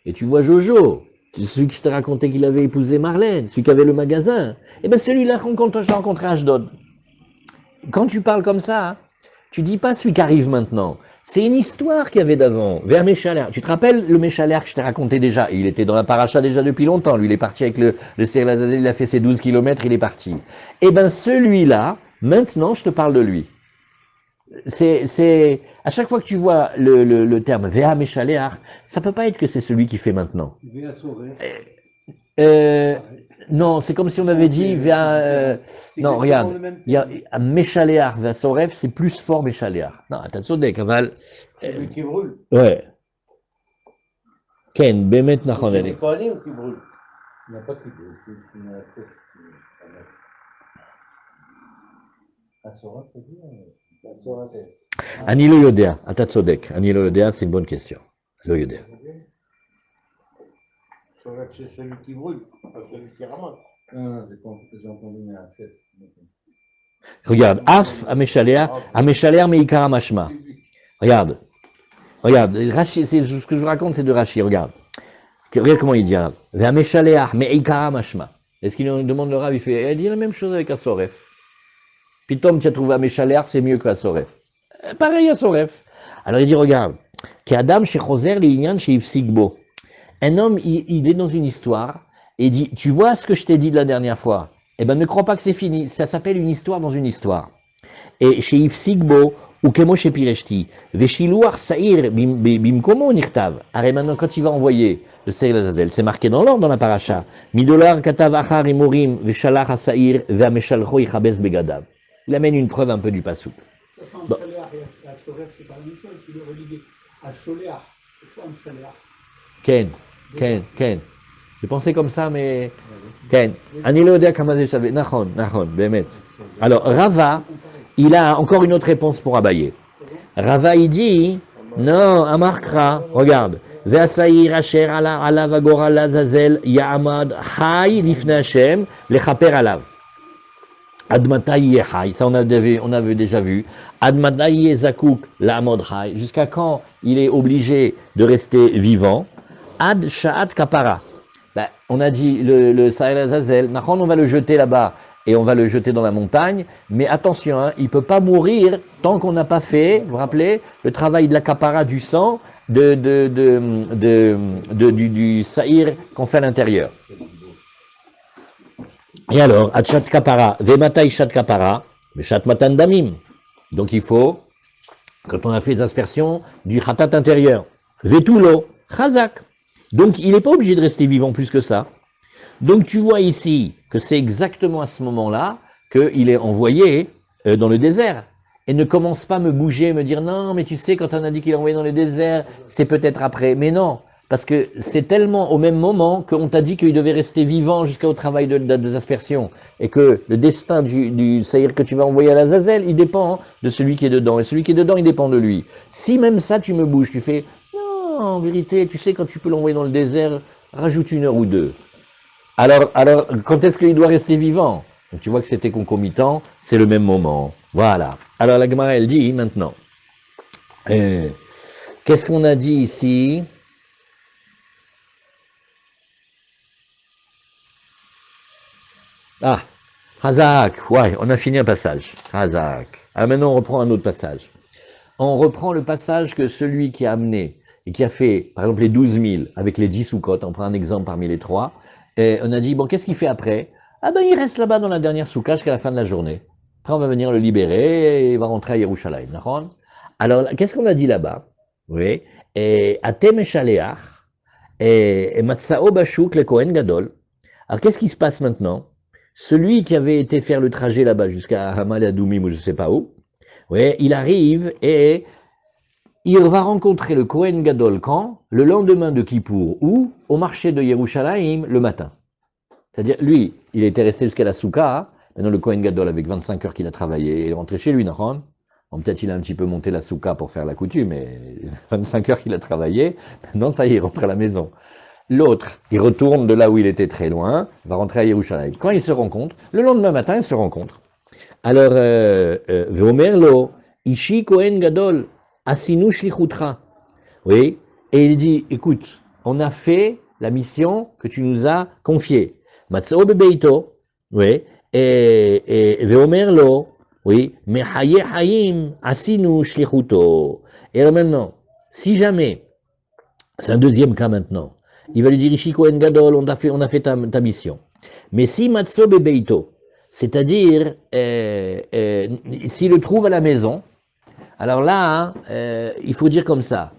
Et tu vois Jojo, celui qui t'a raconté qu'il avait épousé Marlène, celui qui avait le magasin. Et bien celui-là, quand je l'ai rencontré à Ashdod. Quand tu parles comme ça, tu dis pas celui qui arrive maintenant. C'est une histoire qu'il y avait d'avant, vers Méchalère. Tu te rappelles le Méchalère que je t'ai raconté déjà? Il était dans la paracha déjà depuis longtemps. Lui, il est parti avec le Sérvazazel, il a fait ses 12 kilomètres, il est parti. Eh bien, celui-là, maintenant, je te parle de lui. À chaque fois que tu vois le terme Véa Méchaléar, ça peut pas être que c'est celui qui fait maintenant. Non, c'est comme si on avait dit non, regarde, il y a Méchaléar vers Soref, c'est plus fort Méchaléar. Non, attention, Kaval. Celui qui brûle. Ouais. Ken, Bemet Nachon. C'est les Kohanim qui brûlent. Il n'y a pas qui brûle, qui n'a assez. Asura, tu dis Asura, c'est. Ani lo yodea, ata tzodek. Ani lo yodea, c'est une bonne question. Lo yodea. C'est celui qui brûle, pas celui qui ramasse. Non, j'ai entendu mais assez. Regarde, Af, Ameshalear, Meikara Mashma. Regarde, Rashi, ce que je vous raconte, c'est de Rashi, regarde. Regarde comment il dit, Ameshalear, Meikara Mashma. Est-ce qu'il nous demande le Rav, il fait, il dit la même chose avec Asoref. Pitom, tu as trouvé Ameshalear, c'est mieux qu'Asoref. Pareil Asoref. Alors il dit, regarde, Adam Shechoser, Lilian, Sheifsigbo. Un homme, il est dans une histoire, et il dit, tu vois ce que je t'ai dit de la dernière fois? Eh ben, ne crois pas que c'est fini. Ça s'appelle une histoire dans une histoire. Et chez Yves Sigbo, ou Kemo chez Pireshti, Veshilouar Saïr Bimkomo Nirtav. Arrête maintenant, quand il va envoyer le Seir Azazel, c'est marqué dans l'ordre dans la paracha. Midolar Katav Achar Imorim, Veshalach Saïr, Vameshalcho Ichabes Begadav. Il amène une preuve un peu du passou. Bon. Ken. J'ai pensé comme ça, mais Ken. Alors, Rava, il a encore une autre réponse pour Abaye. Rava, il dit, non, Amarkra, regarde. Ve'asaïr asher alav agora lazazel ya'amad hay lifne Hashem lechaper alav. Admataï hay, ça on avait déjà vu. Admataï zakouk la'amod hay. Jusqu'à quand il est obligé de rester vivant? Ad sha'at kapara. Ben, on a dit le Sa'ir Azazel, on va le jeter là-bas et on va le jeter dans la montagne, mais attention, hein, il ne peut pas mourir tant qu'on n'a pas fait, vous vous rappelez, le travail de la kapara du sang, du Sa'ir qu'on fait à l'intérieur. Et alors, Achat kapara, Vematai shat kapara, Veshat matan damim. Donc il faut, quand on a fait les aspersions, du khatat intérieur. Vetulo, chazak. Donc, il n'est pas obligé de rester vivant plus que ça. Donc, tu vois ici que c'est exactement à ce moment-là qu'il est envoyé dans le désert. Et ne commence pas à me bouger, me dire, non, mais tu sais, quand on a dit qu'il est envoyé dans le désert, c'est peut-être après. Mais non, parce que c'est tellement au même moment qu'on t'a dit qu'il devait rester vivant jusqu'au travail des aspersions. Et que le destin du saïr que tu vas envoyer à l'Azazel, il dépend de celui qui est dedans. Et celui qui est dedans, il dépend de lui. Si même ça, tu me bouges, tu fais... En vérité, tu sais, quand tu peux l'envoyer dans le désert, rajoute 1 heure ou 2. Alors quand est-ce qu'il doit rester vivant? Donc, tu vois que c'était concomitant, c'est le même moment. Voilà. Alors la Gemara, elle dit maintenant. Qu'est-ce qu'on a dit ici? Ah, Hazak, ouais, on a fini un passage. Hazak. Alors maintenant, on reprend un autre passage. On reprend le passage que celui qui a amené et qui a fait, par exemple, les 12 000 avec les 10 soukottes, on prend un exemple parmi les 3, et on a dit, bon, qu'est-ce qu'il fait après? Ah ben, il reste là-bas dans la dernière soukha jusqu'à la fin de la journée. Après, on va venir le libérer et il va rentrer à Yerushalayim. Alors, qu'est-ce qu'on a dit là-bas? Oui. Et Atem Eshaleach, et Matsao Bashuk le Kohen Gadol. Alors, qu'est-ce qui se passe maintenant? Celui qui avait été faire le trajet là-bas jusqu'à Hamal Adoumim ou je ne sais pas où, oui, il arrive et il va rencontrer le Kohen Gadol quand? Le lendemain de Kippour ou au marché de Yerushalayim le matin. C'est-à-dire, lui, il était resté jusqu'à la Soukha. Maintenant, le Kohen Gadol, avec 25 heures qu'il a travaillé, il est rentré chez lui, non? Bon, peut-être il a un petit peu monté la Soukha pour faire la coutume, mais 25 heures qu'il a travaillé, maintenant, ça y est, il rentre à la maison. L'autre, il retourne de là où il était très loin, va rentrer à Yerushalayim. Quand ils se rencontrent, le lendemain matin, ils se rencontrent. Alors, Veomerlo, Ishi Kohen Gadol, Asinu Shlichutra. Oui, et il dit, écoute, on a fait la mission que tu nous as confiée. Matzao bebeito, oui, et Veomerlo, oui, Mehaye Hayim, Asinu Shlichuto. Et alors maintenant, si jamais, c'est un deuxième cas maintenant, il va lui dire, Ishi Kohen Gadol, on a fait ta mission. Mais si Matzao bebeito, c'est-à-dire, s'il le trouve à la maison, alors là, il faut dire comme ça,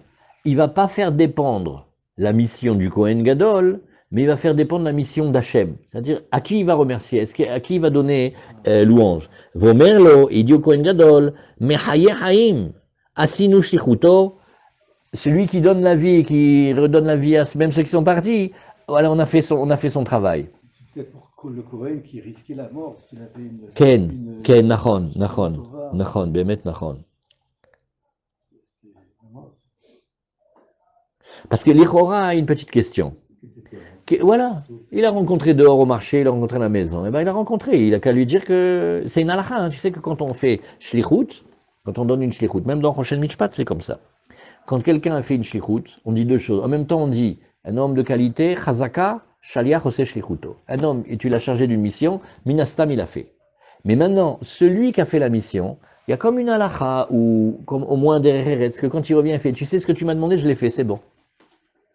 il ne va pas faire dépendre la mission du Kohen Gadol, mais il va faire dépendre la mission d'Hachem. C'est-à-dire, à qui il va remercier, à qui il va donner louange. Vomerlo, il dit au Kohen Gadol, Mehaye Haim, Asinu Shlichuto, celui qui donne la vie, qui redonne la vie à même ceux qui sont partis, voilà, on a fait son travail. C'est peut-être pour le Kohen qui risquait la mort s'il avait une... Ken, Nachon, Bémet Nachon. Parce que l'Ichora a une petite question. Voilà, il a rencontré dehors au marché, il a rencontré à la maison. Eh ben, il a rencontré, il a qu'à lui dire que c'est une halakha. Hein. Tu sais que quand on fait shlichut, quand on donne une shlichut, même dans Rochen Mishpat, c'est comme ça. Quand quelqu'un a fait une shlichut, on dit deux choses. En même temps, on dit un homme de qualité, chazaka, shaliach ose shlichuto. Un homme, et tu l'as chargé d'une mission, minastam, il a fait. Mais maintenant, celui qui a fait la mission, il y a comme une halakha, ou comme au moins des eretz, que quand il revient, il fait, tu sais ce que tu m'as demandé, je l'ai fait, c'est bon.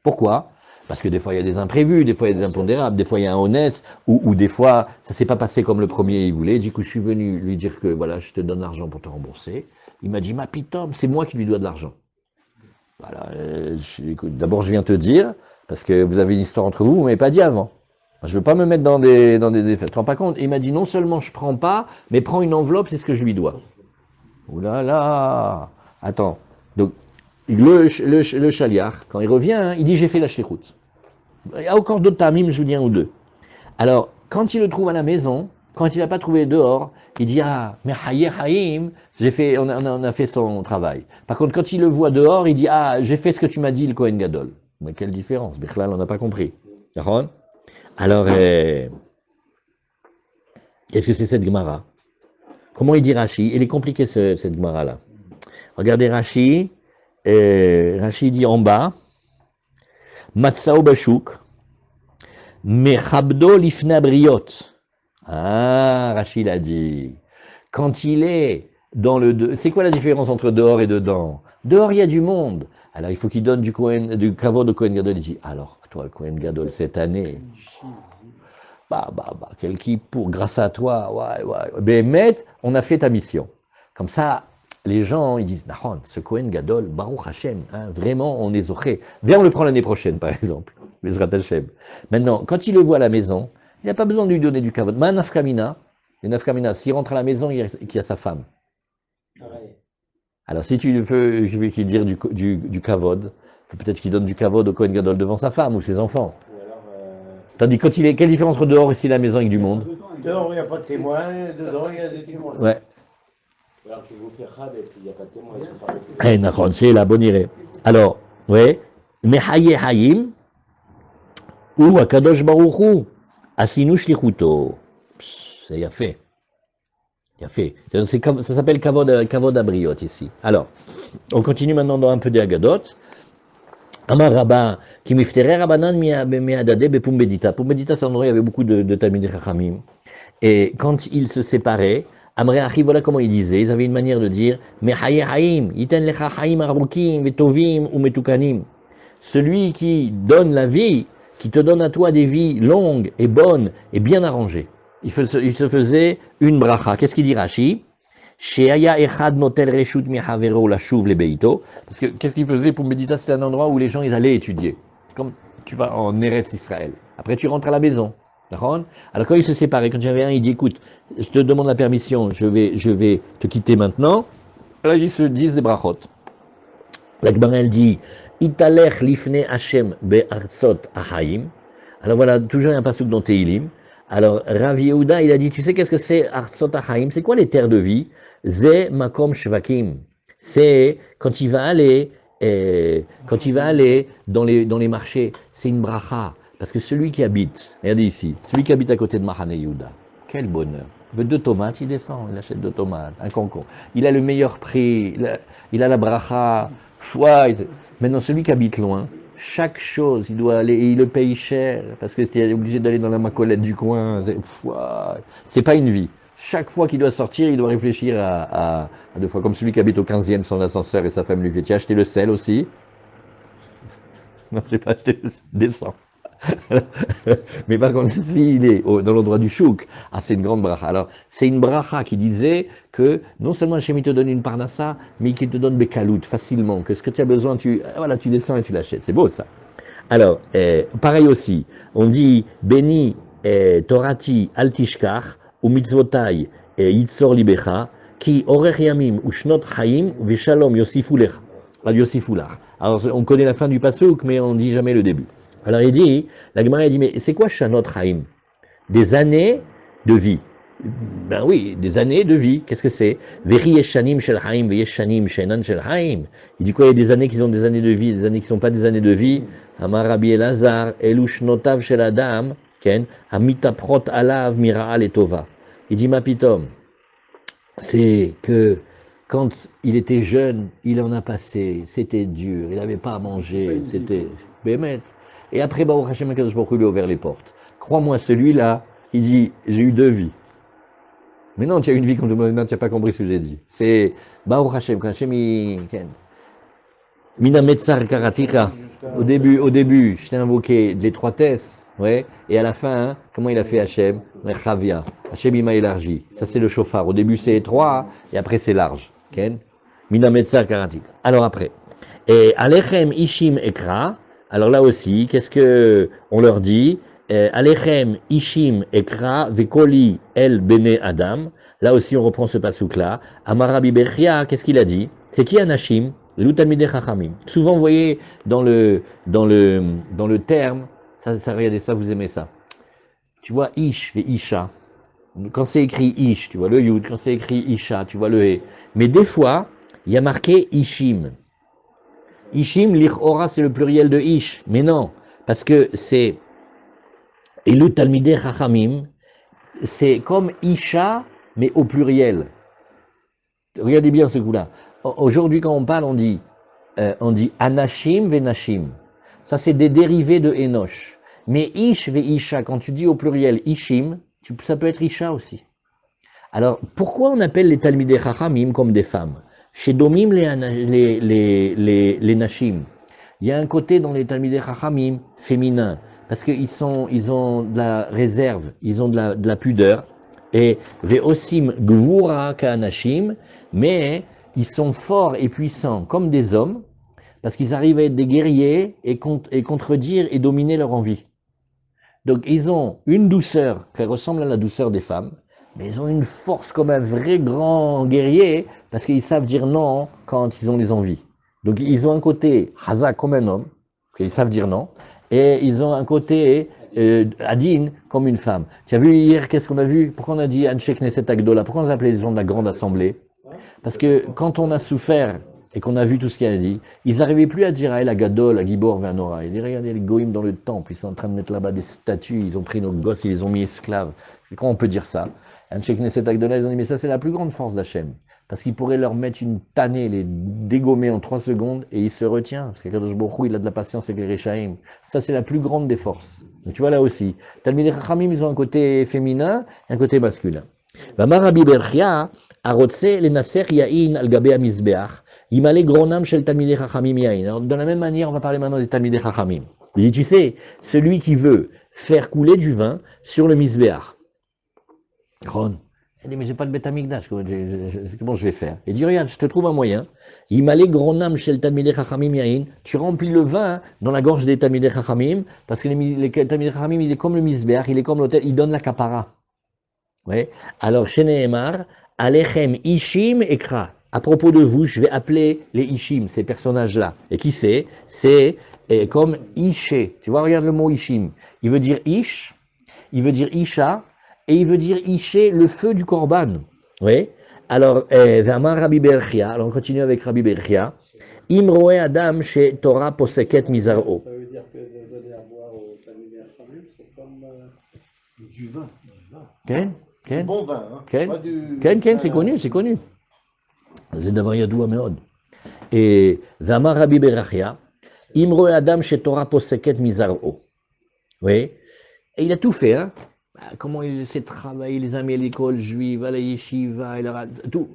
Pourquoi? Parce que des fois il y a des imprévus, des fois il y a des impondérables, des fois il y a un honnête, ou des fois ça s'est pas passé comme le premier il voulait. Du coup je suis venu lui dire que voilà, je te donne l'argent pour te rembourser. Il m'a dit, ma pitom, c'est moi qui lui dois de l'argent. Voilà, écoute, d'abord je viens te dire, parce que vous avez une histoire entre vous, vous m'avez pas dit avant. Je veux pas me mettre dans des défaites. Tu te rends pas compte? Il m'a dit non seulement je prends pas, mais prends une enveloppe, c'est ce que je lui dois. Ouh là là. Attends. Donc le chaliar, quand il revient, hein, il dit j'ai fait la shlichut. Il y a encore d'autres tamim, je vous dis un ou deux. Alors, quand il le trouve à la maison, quand il n'a pas trouvé dehors, il dit ah, mais haïm, on a fait son travail. Par contre, quand il le voit dehors, il dit ah, j'ai fait ce que tu m'as dit, le Kohen Gadol. Mais quelle différence? Bichlal, on n'a pas compris. D'accord? Alors, qu'est-ce que c'est cette Gemara? Comment il dit Rashi? Il est compliqué cette Gemara-là. Regardez Rashi. Rashi dit en bas, Matsao Bashuk, Mechabdo Lifna Briot. Ah, Rachid a dit, quand il est dans le... C'est quoi la différence entre dehors et dedans? Dehors, il y a du monde. Alors, il faut qu'il donne du kavod au Kohen Gadol. Il dit, alors, toi, le Kohen Gadol, cette année, quel kippour, grâce à toi, ouais. Bémet, on a fait ta mission. Comme ça, les gens, ils disent, Nahon, ce Kohen Gadol, Baruch Hashem, hein, vraiment, on est zoché. Viens, on le prend l'année prochaine, par exemple. Bezrat Hashem. Maintenant, quand il le voit à la maison, il n'a pas besoin de lui donner du kavod. Mais un nafkamina, s'il rentre à la maison, il y a sa femme. Ouais. Alors, si tu veux qu'il dire du kavod, faut peut-être qu'il donne du kavod au Kohen Gadol devant sa femme ou ses enfants. Tandis que quelle différence entre dehors et ici la maison avec du monde? Dehors, il n'y a pas de témoins, dedans, il y a des témoins. Ouais. Alors qu'il vous fait khad et puis il n'y a pas de témoin, ils sont pas C'est la bonne idée. Alors, ouais, mais Haye Hayim, ou Akadosh Baruchu, Asinu Shlichuto. C'est y a fait. Il a fait. Ça s'appelle Kavod Abriot ici. Alors, on continue maintenant dans un peu des Agadot. Amar Rabba, qui miftere Rabbanan miadade bepumbedita. Pumbedita, c'est un endroit où il y avait beaucoup de Talmidei Chachamim. Et quand ils se séparaient, Amre Achi, voilà comment ils disaient. Ils avaient une manière de dire, mais Haye Haim, Yiten lecha Haim arukim, vetovim ou metukanim. Celui qui donne la vie, qui te donne à toi des vies longues et bonnes et bien arrangées. Il se faisait une bracha. Qu'est-ce qu'il dit Rashi? Sheaya echad notel reshut mihavero lashuv lebeito. Parce que qu'est-ce qu'il faisait pour Médita? C'était un endroit où les gens ils allaient étudier. Comme tu vas en Eretz Israël. Après tu rentres à la maison. D'accord? Alors quand ils se séparaient, quand il y avait un, il dit écoute, je te demande la permission, je vais te quitter maintenant. Alors ils se disent des brachot. La Gemara elle dit Italech lifne Hashem be'artzot ahaim. Alors voilà, toujours un pasuk dans Tehilim. Alors Rav Yehuda, il a dit, tu sais qu'est-ce que c'est Artzot Achaim? C'est quoi les terres de vie? Ze makom shvakim. C'est quand il va aller dans les marchés, c'est une bracha. Parce que celui qui habite, regardez ici, celui qui habite à côté de Mahane Yehuda, quel bonheur. Il veut 2 tomates, il descend, il achète 2 tomates, un concombre. Il a le meilleur prix, il a la bracha. Maintenant, celui qui habite loin, chaque chose, il doit aller, et il le paye cher, parce que c'est obligé d'aller dans la macolette du coin. C'est pas une vie. Chaque fois qu'il doit sortir, il doit réfléchir à 2 fois. Comme celui qui habite au 15e sans ascenseur et sa femme lui fait, tiens, acheter le sel aussi. Non, j'ai pas acheté le sel, descends. Mais par contre, s'il est dans l'endroit du chouk, c'est une grande bracha. Alors, c'est une bracha qui disait que non seulement Hachem te donne une parnassa, mais qu'il te donne bekalout, facilement, que ce que tu as besoin, tu descends et tu l'achètes. C'est beau ça. Alors, pareil aussi, on dit béni torati altishkach ou mitzvotai yitzor libecha ki orech yamim ou shnot chaim veshalom yosifu lech. Alors, on connaît la fin du pasuk, mais on ne dit jamais le début. Alors il dit, la Gemara dit, mais c'est quoi Shanot Chaim? Des années de vie. Ben oui, des années de vie. Qu'est-ce que c'est? Veri yeshanim shel haim, veyeshanim shenan shel haim. Il dit quoi? Il y a des années qui sont des années de vie, des années qui ne sont pas des années de vie. Amar Rabbi Elazar, elushnotav shel adam, ken, hamitaprot alav mira'al etova. Il dit, ma pitom, c'est que quand il était jeune, il en a passé, c'était dur, il n'avait pas à manger, c'était bémet. Et après, Baruch Hashem HaKadosh Baruch Hu lui a ouvert les portes. Crois-moi, celui-là, il dit, j'ai eu 2 vies. Mais non, tu as une vie comme tout le monde, tu n'as pas compris ce que j'ai dit. C'est Baruch Hashem, quand Hashem Mina Metzar Karatika. Au début, je t'ai invoqué de l'étroitesse, ouais, et à la fin, hein, comment il a fait Hashem? Merchavia. Hashem, il m'a élargi. Ça, c'est le chauffard. Au début, c'est étroit, et après, c'est large. Ken? Mina Metzar Karatika. Alors après, et Alechem Ishim Ekra. Alors là aussi, qu'est-ce que on leur dit? Alechem Ishim Ekra Vekoli El Bene Adam. Là aussi, on reprend ce passouk-là. Amarabi Bechia, qu'est-ce qu'il a dit? C'est qui Anashim? L'Utamide Chachamim. Souvent, vous voyez, dans le terme, ça, regardez ça, vous aimez ça. Tu vois, Ish et Isha. Quand c'est écrit Ish, tu vois le Yud. Quand c'est écrit Isha, tu vois le He. Mais des fois, il y a marqué Ishim. Ishim, l'Ichora, c'est le pluriel de Ish. Mais non, parce que c'est Elu Talmidei Chachamim, c'est comme Isha, mais au pluriel. Regardez bien ce coup-là. Aujourd'hui, quand on parle, on dit Anashim Venashim. Ça, c'est des dérivés de Enoch. Mais Ish ve Isha, quand tu dis au pluriel Ishim, ça peut être Isha aussi. Alors, pourquoi on appelle les Talmidei Chachamim comme des femmes? Chez Domim, les Nashim. Il y a un côté dans les Talmidei Chachamim féminin, parce qu'ils ont de la réserve, ils ont de la pudeur. Et Ve'osim Gvura Ka'anashim, mais ils sont forts et puissants comme des hommes, parce qu'ils arrivent à être des guerriers et contredire et dominer leur envie. Donc ils ont une douceur qui ressemble à la douceur des femmes, mais ils ont une force comme un vrai grand guerrier, parce qu'ils savent dire non quand ils ont les envies. Donc ils ont un côté Hazak comme un homme, ils savent dire non, et ils ont un côté Adin comme une femme. Tu as vu hier, qu'est-ce qu'on a vu? Pourquoi on a dit Anshek Neset Agdola? Pourquoi on a appelé les gens de la grande assemblée? Parce que quand on a souffert et qu'on a vu tout ce qu'il a dit, ils n'arrivaient plus à dire à El Agadol, à Gibor, Vanora. Ils disaient, regardez les goïms dans le temple, ils sont en train de mettre là-bas des statues, ils ont pris nos gosses, ils les ont mis esclaves. Comment on peut dire ça? Anshek Neset Agdola, ils ont dit, mais ça c'est la plus grande force d'Hachem. Parce qu'il pourrait leur mettre une tannée, les dégommer en 3 secondes, et il se retient. Parce qu'Akadosh Baruch Hu, il a de la patience avec les Réchaïm. Ça, c'est la plus grande des forces. Donc, tu vois là aussi. Talmidei Chachamim, ils ont un côté féminin et un côté masculin. Vamar Rabbi Berchia, arotse le naser yain al gabe amizbeach, imale gronam shel Talmidei Chachamim yain. Alors, de la même manière, on va parler maintenant des Talmidei Chachamim. Il dit, tu sais, celui qui veut faire couler du vin sur le mizbeach. Ron. Il dit, mais j'ai pas de Beth Amikdash, comment je vais faire? Il dit, regarde, je te trouve un moyen. Il m'a les gros nam chez le Talmidei Chachamim yain. Tu remplis le vin dans la gorge des Talmidei Chachamim, parce que les Talmidei Chachamim, il est comme le misbeach, il est comme l'autel, il donne la kapara. Ouais. Alors, chez Nehemar, Alechem Ishim Ekra. À propos de vous, je vais appeler les Ishim, ces personnages-là. Et qui c'est? C'est comme Ishe. Tu vois, regarde le mot Ishim. Il veut dire Ish, il veut dire Isha, et il veut dire Ishe, le feu du Korban. Oui. Alors, Rabbi Berchia, alors on continue avec Rabbi Berchia. Imroe Adam chez Torah Poseket Mizar'o. Ça veut dire que de donner à boire au Talmidei Chachamim, c'est comme du vin. Ken? Du bon vin, hein. Ken? Pas du... Ken, c'est connu, c'est connu. C'est d'abord Yadoua Meod. Et Vamar Rabbi Berchia, Imroe Adam chez Torah Poseket Mizar'o. Oui. Et il a tout fait, hein. Comment il essaie de travailler, les amis à l'école juive, à la yeshiva, tout.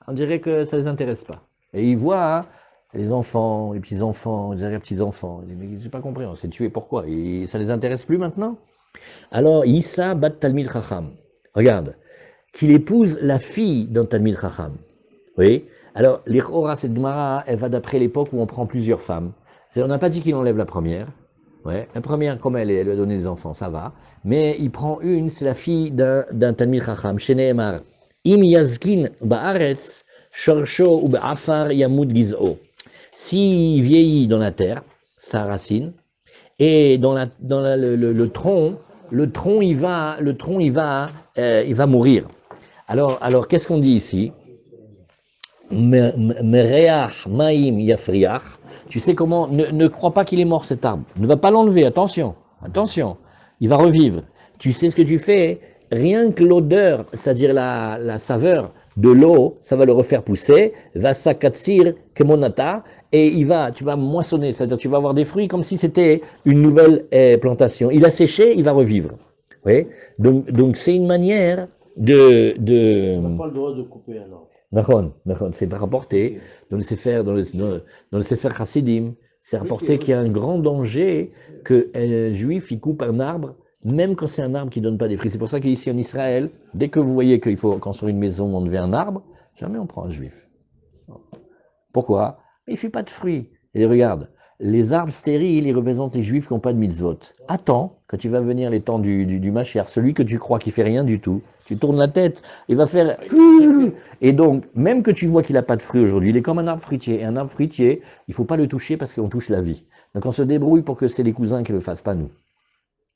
On dirait que ça ne les intéresse pas. Et il voit hein, les enfants, les petits-enfants, les arrière-petits-enfants. Il dit, mais j'ai pas compris, on s'est tué, pourquoi? Et ça ne les intéresse plus maintenant? Alors, Issa bat Talmid Chacham. Regarde, qu'il épouse la fille d'un Talmid Chacham. Oui. Alors, l'Ichora, cette Gemara, elle va d'après l'époque où on prend plusieurs femmes. On n'a pas dit qu'il enlève la première. Ouais, la première, comme elle lui a donné des enfants, ça va. Mais il prend une, c'est la fille d'un Talmid Chacham, chez Nehemar. Im yazkin ba'aretz, shorsho ou ba'afar yamud giz'o. S'il vieillit dans la terre, sa racine, et dans le tronc, le tronc, il va mourir. Alors qu'est-ce qu'on dit ici? Mereach maim yafriach. Tu sais comment? Ne crois pas qu'il est mort cet arbre. Ne va pas l'enlever. Attention, attention. Il va revivre. Tu sais ce que tu fais? Rien que l'odeur, c'est-à-dire la saveur de l'eau, ça va le refaire pousser. Va sakatsir kemonata. Et tu vas moissonner, c'est-à-dire tu vas avoir des fruits comme si c'était une nouvelle plantation. Il a séché, il va revivre. Oui. Donc c'est une manière de. On n'a pas le droit de couper un arbre. D'accord, c'est rapporté dans le Sefer, dans le Sefer Chassidim, c'est rapporté qu'il y a un grand danger qu'un juif il coupe un arbre, même quand c'est un arbre qui ne donne pas des fruits. C'est pour ça qu'ici en Israël, dès que vous voyez qu'il faut construire une maison, enlever un arbre, jamais on prend un juif. Pourquoi? Il ne fait pas de fruits. Et regarde, les arbres stériles, ils représentent les juifs qui n'ont pas de mitzvot. Attends, quand tu vas venir les temps du Mashiach, celui que tu crois qui fait rien du tout, tu tournes la tête, il va faire... Et donc, même que tu vois qu'il n'a pas de fruits aujourd'hui, il est comme un arbre fruitier. Et un arbre fruitier, il ne faut pas le toucher parce qu'on touche la vie. Donc on se débrouille pour que c'est les cousins qui le fassent, pas nous.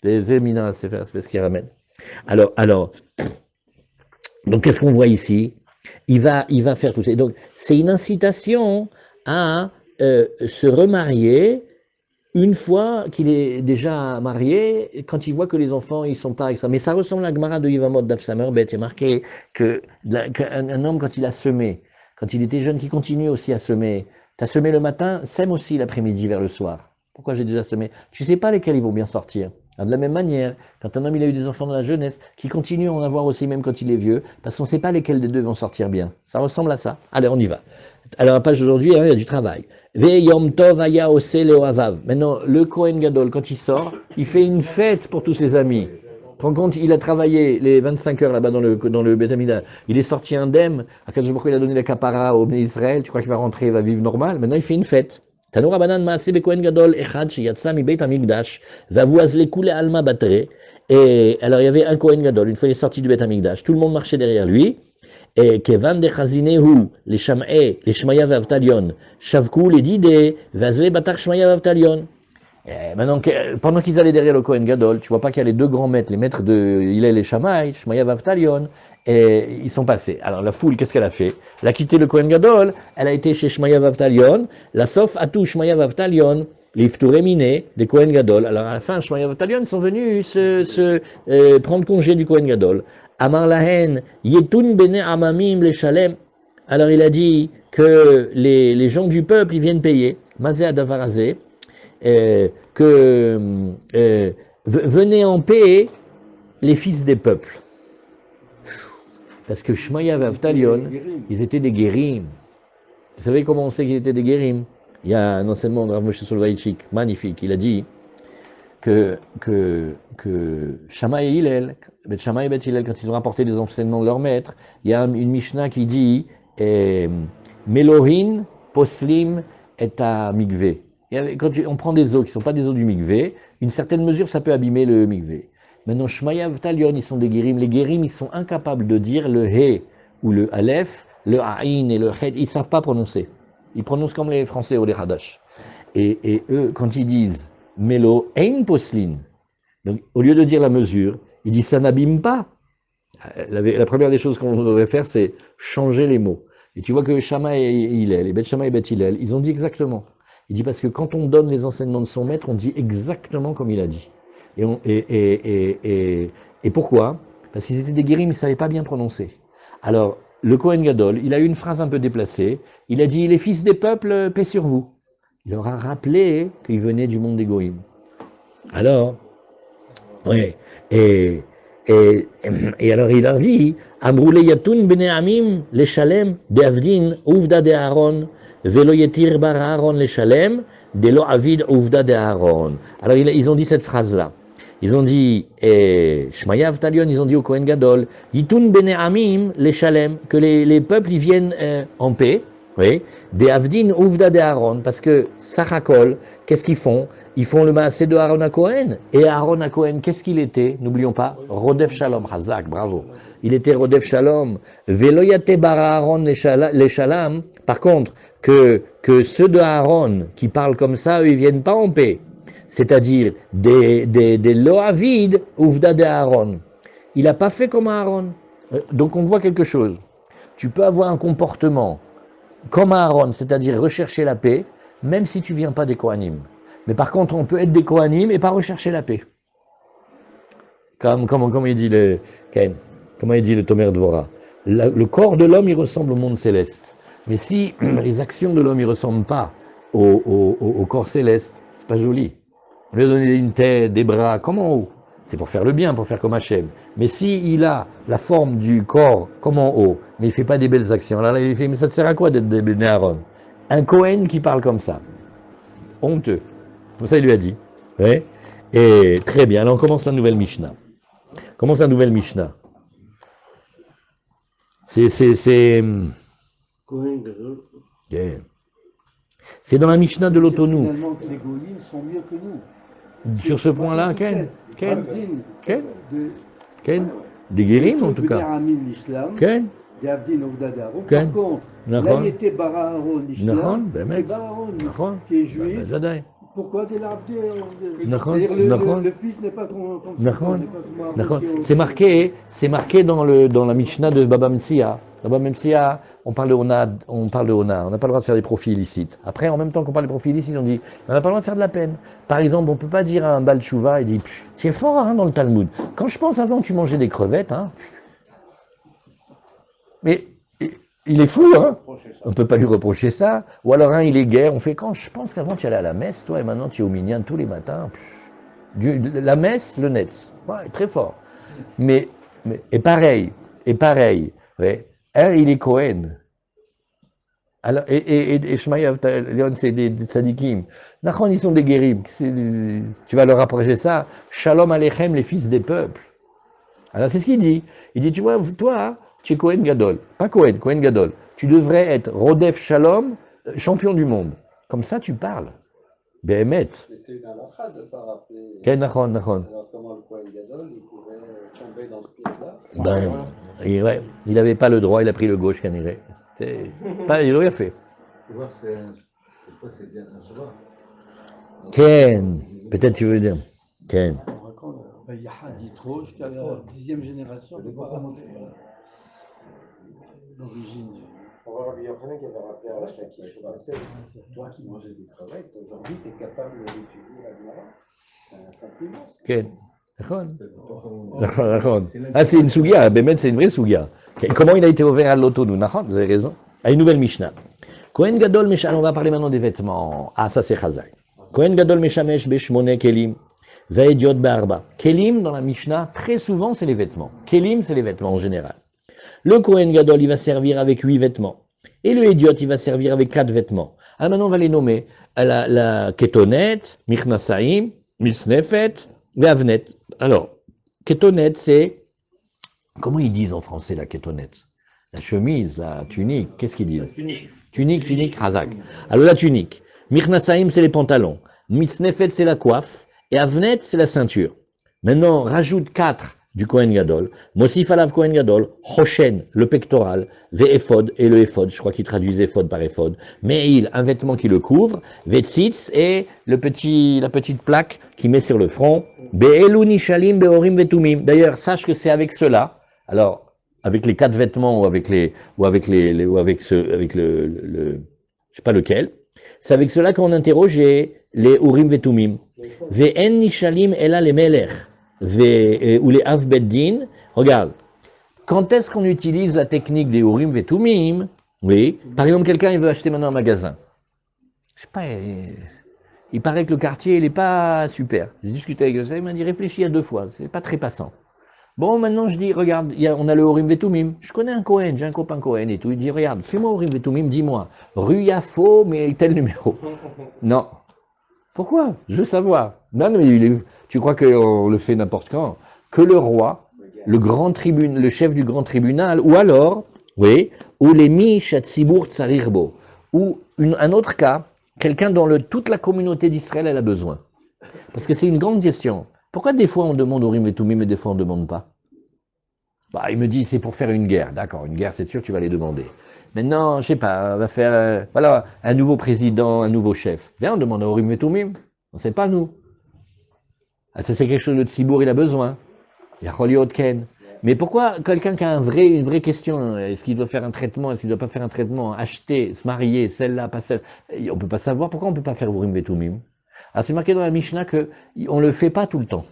Les éminents, c'est ce qu'ils ramènent. Alors, donc qu'est-ce qu'on voit ici? Il va faire tout ça. Donc, c'est une incitation à se remarier une fois qu'il est déjà marié, quand il voit que les enfants ils sont pas avec ça. Mais ça ressemble à la Gemara de Yivamot d'Afsamer Bet. Il est marqué qu'un homme quand il a semé, quand il était jeune, qui continue aussi à semer. Tu as semé le matin, sème aussi l'après-midi vers le soir. Pourquoi j'ai déjà semé? Tu sais pas lesquels ils vont bien sortir. Alors, de la même manière, quand un homme il a eu des enfants dans la jeunesse, qui continue à en avoir aussi même quand il est vieux, parce qu'on ne sait pas lesquels des deux vont sortir bien. Ça ressemble à ça. Allez, on y va. Alors, à la page d'aujourd'hui, il y a du travail. Maintenant, le Kohen Gadol, quand il sort, il fait une fête pour tous ses amis. Tu te rends compte, il a travaillé les 25 heures là-bas dans le Beth Hamikdash. Il est sorti indemne. Akadosh Baruch Hu, il a donné la kapara au Bnei Israël. Tu crois qu'il va rentrer, il va vivre normal? Maintenant, il fait une fête. Tanour Rabbanan Maaseh beKohen Gadol Echad Sheyatsa mi Beit Hamikdash Vavoaz lekule alma batre. Et alors, il y avait un Kohen Gadol. Une fois il est sorti du Beit Hamikdash, tout le monde marchait derrière lui. Et Kevan de Chazinehu, les Sham'e, les Shmaya Vavtalion, Shavku, les Dide, Vazle Batar Shmaya Vavtalion. Maintenant, pendant qu'ils allaient derrière le Kohen Gadol, tu vois pas qu'il y a les deux grands maîtres, les maîtres de Hillel et Shammai, Shmaya Vavtalion, et ils sont passés. Alors la foule, qu'est-ce qu'elle a fait? Elle a quitté le Kohen Gadol, elle a été chez Shmaya Vavtalion, la Sof Atou Shmaya Vavtalion, les Ifturemine des Kohen Gadol. Alors à la fin, Shmaya Vavtalion sont venus prendre congé du Kohen Gadol. Amar lahen, yetun bene amamim le shalem. Alors il a dit que les gens du peuple, ils viennent payer. Mazé adavarazé. Venez en paix les fils des peuples. Parce que Shmaya Vavtalion, ils étaient des guérim. Vous savez comment on sait qu'ils étaient des guérim? Il y a un enseignement de Rav Moshe Soloveitchik, magnifique. Il a dit que Shammai et Hillel, Shammai et Bet Hillel, quand ils ont rapporté les enseignements de leur maître, il y a une Mishnah qui dit Melohin, Poslim et à Mikvé. Quand on prend des eaux qui ne sont pas des eaux du Mikvé, une certaine mesure, ça peut abîmer le Mikvé. Maintenant, Shmaya Vtalion, ils sont des guérim. Les guérim, ils sont incapables de dire le He ou le Aleph, le Aïn et le Chet, ils ne savent pas prononcer. Ils prononcent comme les Français ou les Hadash. Et eux, quand ils disent Melo ein poslin. Donc, au lieu de dire la mesure, il dit ça n'abîme pas. La première des choses qu'on devrait faire, c'est changer les mots. Et tu vois que Shammai et Hillel, et Bet Shammai et Bet Hillel, ils ont dit exactement. Il dit parce que quand on donne les enseignements de son maître, on dit exactement comme il a dit. Et pourquoi? Parce qu'ils étaient des guérim, ils ne savaient pas bien prononcer. Alors, le Kohen Gadol, il a eu une phrase un peu déplacée. Il a dit, les fils des peuples, paix sur vous. Il leur a rappelé qu'il venait du monde des goïms. Alors, ouais, et alors il leur dit, Amroule yatun bene amim le shalem beavdin uvda de Aaron velo yetir bar Aaron le shalem de lo avid uvda de Aaron. Alors ils ont dit cette phrase-là. Ils ont dit, Shmaya Vtalion, ils ont dit au Kohen Gadol, yitun bene amim le shalem, que les peuples ils viennent en paix. Oui, des Avdin Ouvda de Aaron, parce que Sachakol, qu'est-ce qu'ils font? Ils font le maasé de Aaron à Cohen. Et Aaron à Cohen, qu'est-ce qu'il était? N'oublions pas, Rodef Shalom, Hazak, bravo. Il était Rodef Shalom. Veloyate bar Aaron les Shalam. Par contre, que ceux de Aaron qui parlent comme ça, eux, ils viennent pas en paix. c'est-à-dire des loavid ouvda de Aaron. Il n'a pas fait comme Aaron. Donc on voit quelque chose. Tu peux avoir un comportement comme Aaron, c'est-à-dire rechercher la paix, même si tu ne viens pas des Kohanim. Mais par contre, on peut être des Kohanim et pas rechercher la paix. Comme il dit comment il dit le Tomer Dvorah. Le corps de l'homme, il ressemble au monde céleste. Mais si les actions de l'homme ne ressemblent pas au corps céleste, c'est pas joli. On lui a donné une tête, des bras, comme en haut. C'est pour faire le bien, pour faire comme Hachem. Mais s'il a la forme du corps comme en haut, mais il ne fait pas des belles actions, là il fait, mais ça te sert à quoi d'être des Aaron? Un Cohen qui parle comme ça. Honteux. Comme ça, il lui a dit. Ouais. Et très bien, alors on commence la nouvelle Mishnah. Commence la nouvelle Mishnah. Cohen Gadol. Okay. C'est dans la Mishnah de l'Otonou. Finalement, les Goïms sont mieux que nous. Sur ce point-là, Ken De des guérims en tout Bnei cas. Amin l'islam, Ken des Abdin Ovda d'Aaron. Ken. Par contre, Nachon. là il était Bara Aaron Nachon, l'islam, באמת. et Bara Aaron Nachon. qui est juif. ודאי. Pourquoi t'es l'Abdin? Nachon, C'est-à-dire Nachon. le fils n'est pas comme Nachon. n'est pas comme Aaron D'accord. qui est au- C'est marqué dans la Mishnah de Baba Metzia. Baba Metzia, on parle de Ona, on n'a pas le droit de faire des profits illicites. Après, en même temps qu'on parle de profits illicites, on dit, on n'a pas le droit de faire de la peine. Par exemple, on ne peut pas dire à un Baal Tshuva, il dit, tu es fort hein, dans le Talmud. Quand je pense avant, tu mangeais des crevettes, hein. Mais il est fou, hein. On ne peut pas lui reprocher ça. Ou alors, il est guerre. On fait, quand je pense qu'avant, tu allais à la messe, toi, et maintenant, tu es au minyan tous les matins. La messe, le netz. Ouais, très fort. Mais et pareil, ouais. Il est Cohen. Alors, et Shmaïa, c'est des tzadikim. Nachon, ils sont des guérim. Tu vas leur rapprocher ça. Shalom Aleichem, les fils des peuples. Alors, c'est ce qu'il dit. Il dit, tu vois, toi, tu es Cohen Gadol. Pas Cohen, Cohen Gadol. Tu devrais être Rodef Shalom, champion du monde. Comme ça, tu parles. Behemet. Mais c'est une halakha de ne pas rappeler. Okay, nachon. Alors comment le Kohen Gadol, il pouvait tomber dans ce piège-là? Ouais, il n'avait pas le droit, il a pris le gauche, Caniré. Il aurait fait. Tu vois, des fois c'est bien un cheval. Ken, peut-être tu veux dire. Ken. On raconte, Yaha dit trop jusqu'à la 10e génération de parents. L'origine. On va voir Yochanan qui avait rappelé à la Shakish. Toi qui mangeais des crevettes, aujourd'hui tu es capable d'étudier la Gemara. C'est un compliment. Ken. Nachon. Ah, c'est une sougia, Bémet, c'est une vraie sougia. Comment il a été ouvert à l'auto-nous? Nachon, vous avez raison. À une nouvelle Mishnah. Kohen Gadol Meshamesh, on va parler maintenant des vêtements. Ah, ça c'est Chazak. Kohen Gadol Meshamesh Beshmone Kelim, Ve'ediot Be'arba. Kelim, dans la Mishnah, très souvent, c'est les vêtements. Kelim, c'est les vêtements en général. Le Kohen Gadol, il va servir avec 8 vêtements. Et le Ediot, il va servir avec 4 vêtements. Alors maintenant, on va les nommer. La Ketonet, Michnasaim, Misnefet, Ve'avnet. Alors, Ketonet, c'est... Comment ils disent en français la Ketonet? La chemise, la tunique, qu'est-ce qu'ils disent? Tunique, Chazak. Alors la tunique. Michnasaim, c'est les pantalons. Misnefet, c'est la coiffe. Et Avnet, c'est la ceinture. Maintenant, rajoute 4 du Kohen Gadol. Mosif alav Kohen Gadol, Hoshen, le pectoral, Ve'ephod, et le ephod, je crois qu'il traduisait ephod par ephod. Me'il, un vêtement qui le couvre, Ve'tzitz, et la petite plaque qu'il met sur le front. Be'elu nishalim be'orim ve'tumim. D'ailleurs, sache que c'est avec cela, alors, avec les 4 vêtements ou avec le, je sais pas lequel, c'est avec cela qu'on interrogeait les urim ve'tumim. Ve'en nishalim ela le melech. Ou les Avbeddin, regarde, quand est-ce qu'on utilise la technique des Urim Vetumim? Oui, par exemple, quelqu'un il veut acheter maintenant un magasin. Je sais pas, il paraît que le quartier il n'est pas super. J'ai discuté avec eux, il m'a dit réfléchis à 2 fois, c'est pas très passant. Bon, maintenant je dis, regarde, on a le Urim Vetumim. Je connais un Cohen, j'ai un copain Cohen et tout. Il dit, regarde, fais-moi Urim Vetumim, dis-moi, rue Yafo, mais tel numéro. Non. Pourquoi? Je veux savoir. Non, mais tu crois qu'on le fait n'importe quand? Que le roi, le chef du grand tribunal, ou alors, oui, ou les Mishatsibour Tsarirbo, ou un autre cas, quelqu'un dont toute la communauté d'Israël elle a besoin. Parce que c'est une grande question. Pourquoi des fois on demande au Urim et Tumim et des fois on ne demande pas? Bah, il me dit c'est pour faire une guerre. D'accord, une guerre c'est sûr tu vas les demander. Maintenant, je sais pas, on va faire voilà, un nouveau président, un nouveau chef. Viens, on demande au Urim et Tumim. On ne sait pas nous. Ah, ça, c'est quelque chose de Tzibour, il a besoin. Il y a Choliot Ken. Mais pourquoi quelqu'un qui a une vraie question, est-ce qu'il doit faire un traitement, est-ce qu'il ne doit pas faire un traitement, acheter, se marier, celle-là, pas celle, on ne peut pas savoir, pourquoi on ne peut pas faire Urim Vetumim? Ah, c'est marqué dans la Mishnah qu'on ne le fait pas tout le temps.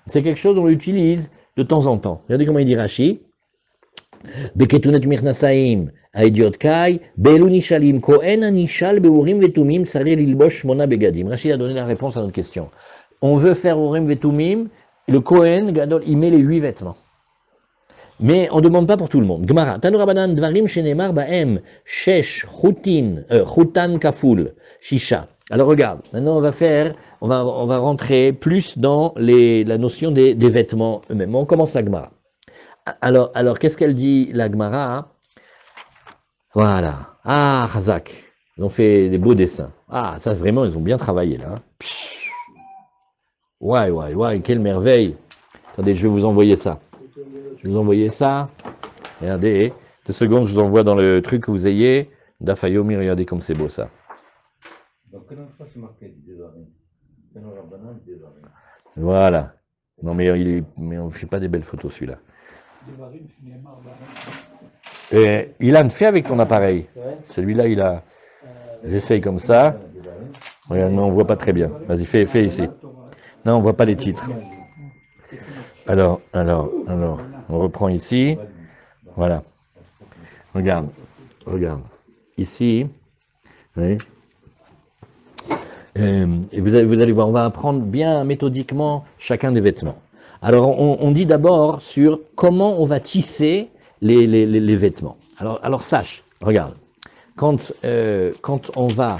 C'est quelque chose qu'on l'utilise de temps en temps. Regardez comment il dit Rashi. Beketunet mirnasaim, aidiot kai, belu nishalim, kohen anishal beurim vetumim, sarir lilbosh mona begadim. Rashi a donné la réponse à notre question. On veut faire Urim Vetumim, le Kohen, Gadol, il met les 8 vêtements. Mais on ne demande pas pour tout le monde. Gemara, Tanu Rabbanan Dvarim Shenemar Baem, Shesh, Chutan Kaful, Shisha. Alors regarde, maintenant on va rentrer plus dans la notion des vêtements eux-mêmes. On commence la Gemara. Alors qu'est-ce qu'elle dit la Gemara? Voilà. Ah, Chazak. Ils ont fait des beaux dessins. Ah, ça vraiment, ils ont bien travaillé là. Ouais, quelle merveille. Attendez, je vais vous envoyer ça. Je vais vous envoyer ça. Regardez, 2 secondes, je vous envoie dans le truc que vous ayez. Dafayomi, regardez comme c'est beau ça. Donc, quelle fois c'est marqué Devarim? C'est nos Rabbanan Devarim. Voilà. Non, mais on ne fait pas des belles photos celui-là. Ilan, fais avec ton appareil. Celui-là, il a. J'essaye comme ça. Regarde, non, on ne voit pas très bien. Vas-y, fais ici. Non, on ne voit pas les titres. Alors, on reprend ici. Voilà. Regarde. Ici. Oui. Et vous allez voir, on va apprendre bien méthodiquement chacun des vêtements. Alors, on dit d'abord sur comment on va tisser les vêtements. Alors sache, regarde, quand on va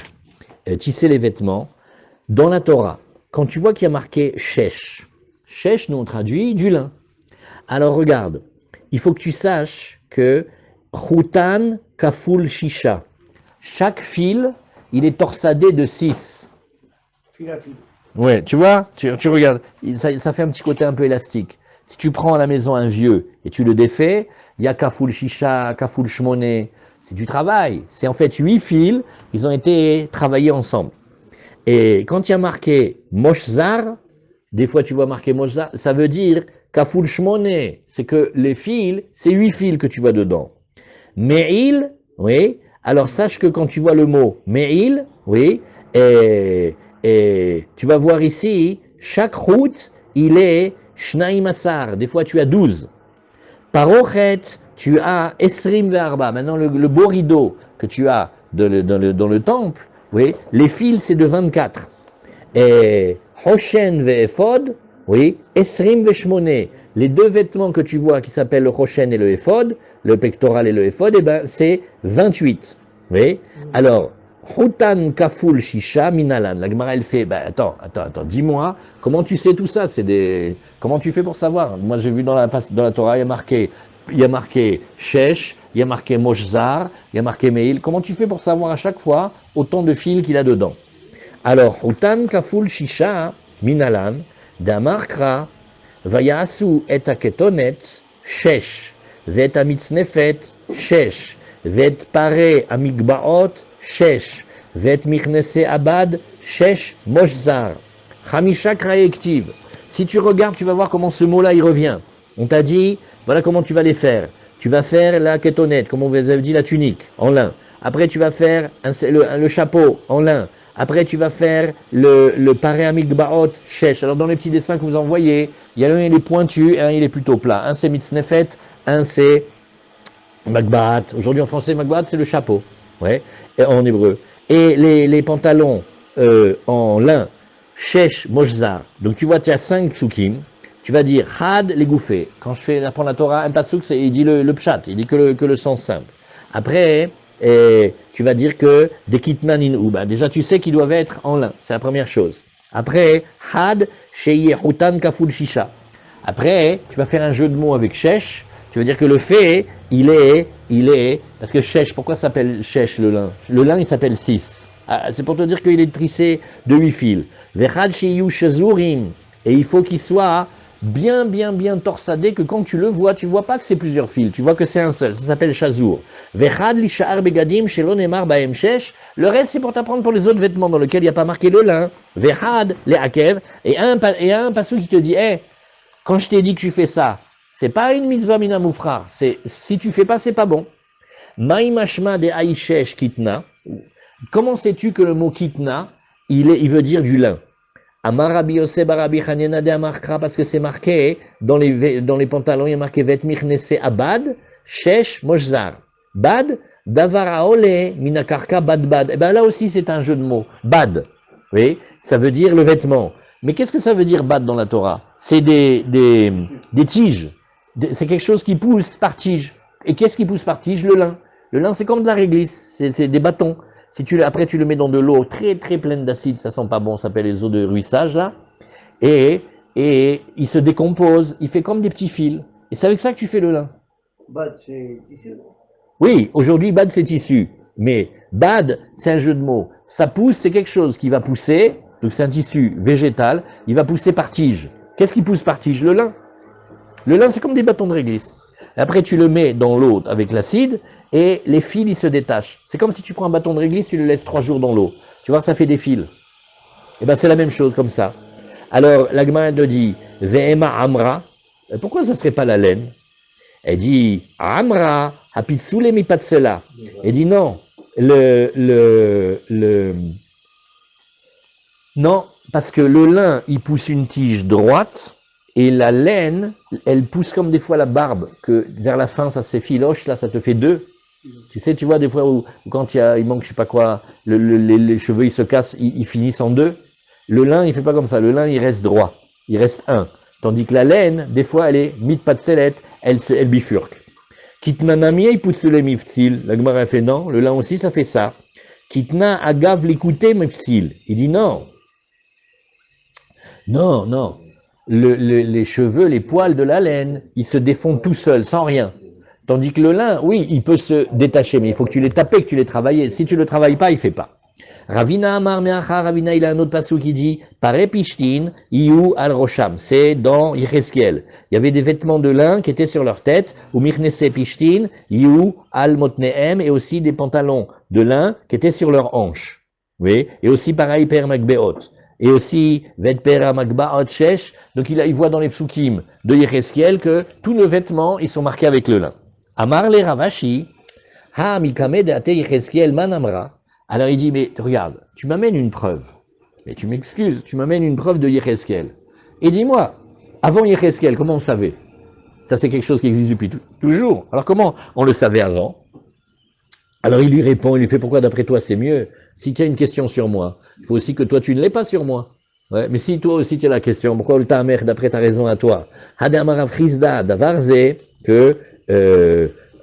tisser les vêtements, dans la Torah, quand tu vois qu'il y a marqué Shesh, Shesh, nous on traduit du lin. Alors regarde, il faut que tu saches que Chutan Kaful Shisha, chaque fil, il est torsadé de 6. Fil à fil. Ouais, tu vois, tu regardes, ça fait un petit côté un peu élastique. Si tu prends à la maison un vieux et tu le défais, il y a Kaful Shisha, Kaful Shmoné, c'est du travail. C'est en fait 8 fils, ils ont été travaillés ensemble. Et quand il y a marqué Moshzar, des fois tu vois marqué Moshzar, ça veut dire Kaful Shmoné, c'est que les fils, c'est 8 fils que tu vois dedans. Me'il, oui, alors sache que quand tu vois le mot Me'il, oui, et tu vas voir ici, chaque route, il est Shnaim Asar, des fois tu as 12. Parochet, tu as Esrim Ve'arba, maintenant le beau rideau que tu as dans le temple, oui, les fils c'est de 24. Et Hoshen ve'ephod, oui, Esrim ve'shmoné, les 2 vêtements que tu vois qui s'appellent le Hoshen et le ephod, le pectoral et le ephod, eh ben c'est 28. Oui. Alors, Chutan Kaful Shisha Minalan. La Gemara elle fait, ben attends, dis-moi, comment tu sais tout ça? Comment tu fais pour savoir? Moi j'ai vu dans la Torah, il y a marqué Shesh, il y a marqué Moshzar, il y a marqué Meil. Comment tu fais pour savoir à chaque fois autant de fils qu'il a dedans? Alors, Chutan Kaful Shisha Minalan, Damarkra, Vayasu et Aketonet, Shesh, Vet Amitznefet, Shesh, Vet Pare Amigbaot, Shesh, Vet Michnese Abad, Shesh Moshzar, Hamisha Kraektiv. Si tu regardes, tu vas voir comment ce mot-là il revient. On t'a dit, voilà comment tu vas les faire. Tu vas faire la ketonnette, comme on vous avait dit, la tunique, en lin. Après, tu vas faire le chapeau, en lin. Après, tu vas faire le paré amigbaot, shesh. Alors, dans les petits dessins que vous envoyez, il y a l'un, il est pointu et un, il est plutôt plat. Un, c'est mitznefet, un, c'est magbaat. Aujourd'hui, en français, magbaat, c'est le chapeau, ouais, et en hébreu. Et les pantalons en lin, shesh, moshzar. Donc, tu vois, tu as 5 psukim. Tu vas dire had les gouffés. Quand je fais apprendre la Torah, un pasuk, il dit le pshat, il dit que le sens simple. Après, tu vas dire que des kitman in uba. Déjà, tu sais qu'ils doivent être en lin. C'est la première chose. Après, had sheye hutan kaful shisha. Après, tu vas faire un jeu de mots avec shesh. Tu vas dire que le fait, il est, parce que shesh, pourquoi ça s'appelle shesh le lin? Le lin, il s'appelle 6. Ah, c'est pour te dire qu'il est trissé de 8 fils. Vechad sheyu shazurim. Et il faut qu'il soit bien torsadé, que quand tu le vois pas que c'est plusieurs fils, tu vois que c'est un seul, ça s'appelle chazour. Vechad lisha'ar begadim shelo nemar ba'em shesh, le reste c'est pour t'apprendre pour les autres vêtements dans lesquels il n'y a pas marqué le lin. Vechad le akev, et un passou qui te dit, quand je t'ai dit que tu fais ça, c'est pas une mitzvah minamoufra, c'est, si tu fais pas, c'est pas bon. Maïmashma de aïchesh kitna, comment sais-tu que le mot kitna, il veut dire du lin? Amar Rabbi Yosef bar Rabbi Chanina de Amarkra, parce que c'est marqué dans les pantalons, il y a marqué Vetmich Nese Abad, Shesh Moshzar. Bad, Davar Aole, Minakarka Bad Bad. Et bien là aussi c'est un jeu de mots. Bad, oui, ça veut dire le vêtement. Mais qu'est-ce que ça veut dire bad dans la Torah? C'est des tiges. C'est quelque chose qui pousse par tige. Et qu'est-ce qui pousse par tige? Le lin. Le lin c'est comme de la réglisse, c'est des bâtons. Si après tu le mets dans de l'eau très pleine d'acide, ça sent pas bon, ça s'appelle les eaux de ruissage là, et il se décompose, il fait comme des petits fils. Et c'est avec ça que tu fais le lin. Bad, c'est tissu. Oui, aujourd'hui bad c'est tissu, mais bad c'est un jeu de mots. Ça pousse, c'est quelque chose qui va pousser, donc c'est un tissu végétal, il va pousser par tige. Qu'est-ce qui pousse par tige? Le lin. Le lin c'est comme des bâtons de réglisse. Après, tu le mets dans l'eau avec l'acide et les fils, ils se détachent. C'est comme si tu prends un bâton de réglisse, tu le laisses 3 jours dans l'eau. Tu vois, ça fait des fils. Et bien, c'est la même chose comme ça. Alors, la Gemara te dit, Ve'ema Amra. Pourquoi ça ne serait pas la laine? Elle dit, Amra, Hapitsule mi patsela. Elle dit, non, non, parce que le lin, il pousse une tige droite. Et la laine, elle pousse comme des fois la barbe, que vers la fin, ça s'effiloche, là, ça te fait 2. Tu sais, tu vois, des fois où quand il manque, je sais pas quoi, les cheveux, ils se cassent, ils finissent en 2. Le lin, il fait pas comme ça. Le lin, il reste droit. Il reste 1. Tandis que la laine, des fois, elle est mit pas de sellette, elle bifurque. Kitna namie, il pousse le miftil. La Gemara fait non. Le lin aussi, ça fait ça. Kitna agav l'écouter miftil. Il dit non. Non. Les cheveux, les poils de la laine, ils se défont tout seuls, sans rien. Tandis que le lin, oui, il peut se détacher, mais il faut que tu les tapes, que tu les travailles. Si tu ne le travailles pas, il ne fait pas. Ravina Amar Meacha, Ravina, il a un autre passou qui dit Pare Pishtin, Iu al Rosham. C'est dans Yechezkiel. Il y avait des vêtements de lin qui étaient sur leur tête, ou Mirnese Pishtin, Iu al Motneem, et aussi des pantalons de lin qui étaient sur leurs hanches. Oui, et aussi pareil, Per Magbeot. Et aussi, Vetpera Magbaot Shesh, donc il voit dans les psukim de Yechezkiel que tous nos vêtements, ils sont marqués avec le lin. Amar le Ravashi, Ha Mikame de Ate Yechezkiel Manamra. Alors il dit, mais regarde, tu m'amènes une preuve. Mais tu m'excuses, tu m'amènes une preuve de Yechezkiel. Et dis-moi, avant Yechezkiel, comment on savait? Ça c'est quelque chose qui existe depuis toujours. Alors comment on le savait avant? Alors il lui répond, il lui fait pourquoi d'après toi c'est mieux? Si tu as une question sur moi, il faut aussi que toi tu ne l'aies pas sur moi. Ouais, mais si toi aussi tu as la question, pourquoi le tamer d'après ta raison à toi? Hadamarav Chizda Davarze, que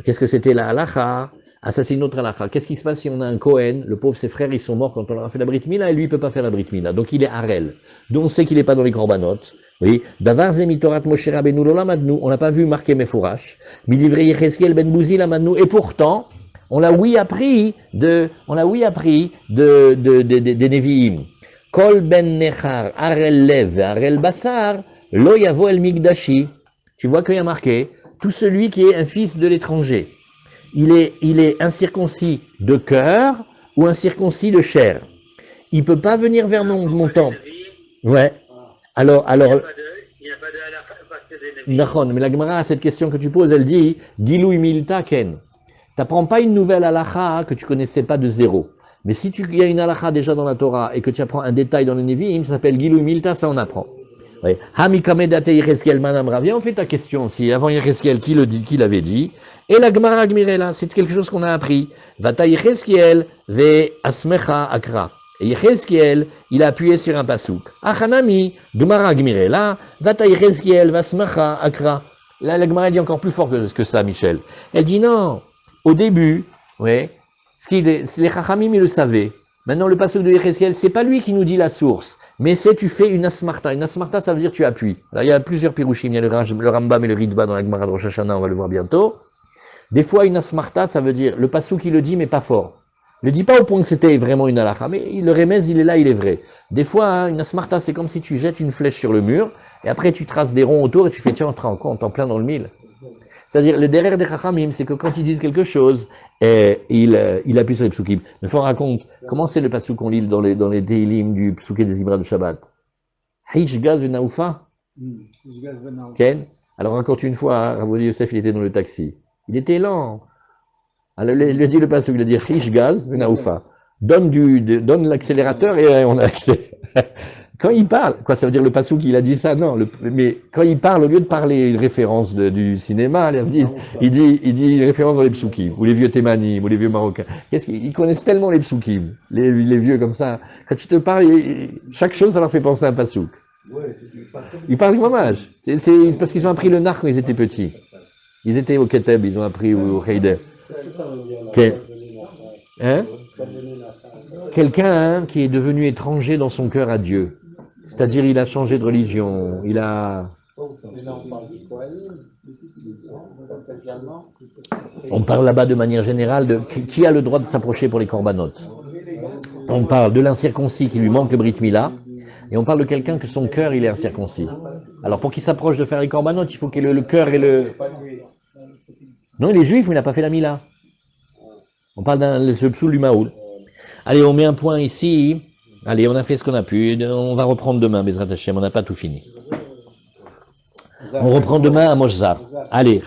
qu'est-ce que c'était la halacha? Ah ça c'est une autre halakha. Qu'est-ce qui se passe si on a un Kohen, le pauvre ses frères ils sont morts quand on leur a fait la Brit Mila et lui il peut pas faire la Brit Mila, donc il est Harel. Donc on sait qu'il n'est pas dans les corbanotes. Oui, Davarze mitorat Moshe Rabbeinu lo lamadnu, on n'a pas vu marquer Mefourash. Midivrei Yechezkiel ben Bouzi lamadnu, et pourtant on l'a appris des Nevi'im. Kol ben nechar arel lev arel basar lo yavo el migdashi. Tu vois qu'il y a marqué tout celui qui est un fils de l'étranger. Il est incirconcis de cœur ou incirconcis de chair. Il peut pas venir vers mon temple. Ouais. Alors. Il n'y a pas de halakha parce que des Nevi'im. Mais la Gemara, cette question que tu poses, elle dit Gilui milta ken. Tu n'apprends pas une nouvelle halakha que tu ne connaissais pas de zéro. Mais si il y a une halakha déjà dans la Torah et que tu apprends un détail dans le Nevi'im, ça s'appelle Gilui Milta, ça on apprend. Hamikame date Yechezkiel manamra. Viens, on fait ta question aussi. Avant Yechezkiel, qui l'avait dit? Et la Gemara Gmirela, c'est quelque chose qu'on a appris. Vata Yechezkiel ve asmecha akra. Et Yechezkiel, il a appuyé sur un pasouk. Achanami, Gemara Gmirela, Vata Yechezkiel ve asmecha akra. Là, la Gemara dit encore plus fort que ça, Michel. Elle dit non. Au début, ouais, les Chachamim, ils le savaient. Maintenant, le passage de Yechezkiel, c'est pas lui qui nous dit la source, mais c'est tu fais une asmarta. Une asmarta, ça veut dire tu appuies. Alors, il y a plusieurs pirouchim, il y a le Rambam et le Ritba dans la Gemara de Rosh Hashanah, on va le voir bientôt. Des fois, une asmarta, ça veut dire le passage qui le dit, mais pas fort. Je ne dis pas au point que c'était vraiment une halakha, mais le remez, il est là, il est vrai. Des fois, hein, une asmarta, c'est comme si tu jettes une flèche sur le mur, et après tu traces des ronds autour, et tu fais, tiens, on te rend compte, en plein dans le mille. C'est-à-dire, le derrière des chachamim, c'est que quand ils disent quelque chose, il appuie sur les psukim. Mais faut raconte, comment c'est le pasuk qu'on lit dans les Teilim du psuké des Ibra de Shabbat? Hish gaz venaufa? Ken? Alors, raconte une fois, Rabbi Yosef, il était dans le taxi. Il était lent. Alors, il a dit le pasuk, il a dit Hish gaz venaufa. Donne l'accélérateur et on a accès. Quand il parle, quoi, ça veut dire le pasuk, il a dit ça? Non, mais quand il parle, au lieu de parler une référence du cinéma, il dit une référence dans les psukim, ou les vieux thémanim, ou les vieux marocains. Ils connaissent tellement les psukim, les vieux comme ça. Quand ils te parlent, chaque chose, ça leur fait penser à un pasuk. Ils parlent du hommage. C'est parce qu'ils ont appris le nar quand ils étaient petits. Ils étaient au Keteb, ils ont appris au Heider. Hein? Quelqu'un qui est devenu étranger dans son cœur à Dieu. C'est-à-dire, il a changé de religion, On parle là-bas de manière générale de qui a le droit de s'approcher pour les corbanotes. On parle de l'incirconcis qui lui manque le brit mila, et on parle de quelqu'un que son cœur, il est incirconcis. Alors, pour qu'il s'approche de faire les corbanotes, il faut qu'il ait le cœur et le... Non, il est juif, mais il n'a pas fait la mila. On parle d'un psoul du Maoul. Allez, on met un point ici. Allez, on a fait ce qu'on a pu. On va reprendre demain, Bezrat Hashem. On n'a pas tout fini. On reprend demain à Moshzar. Allez.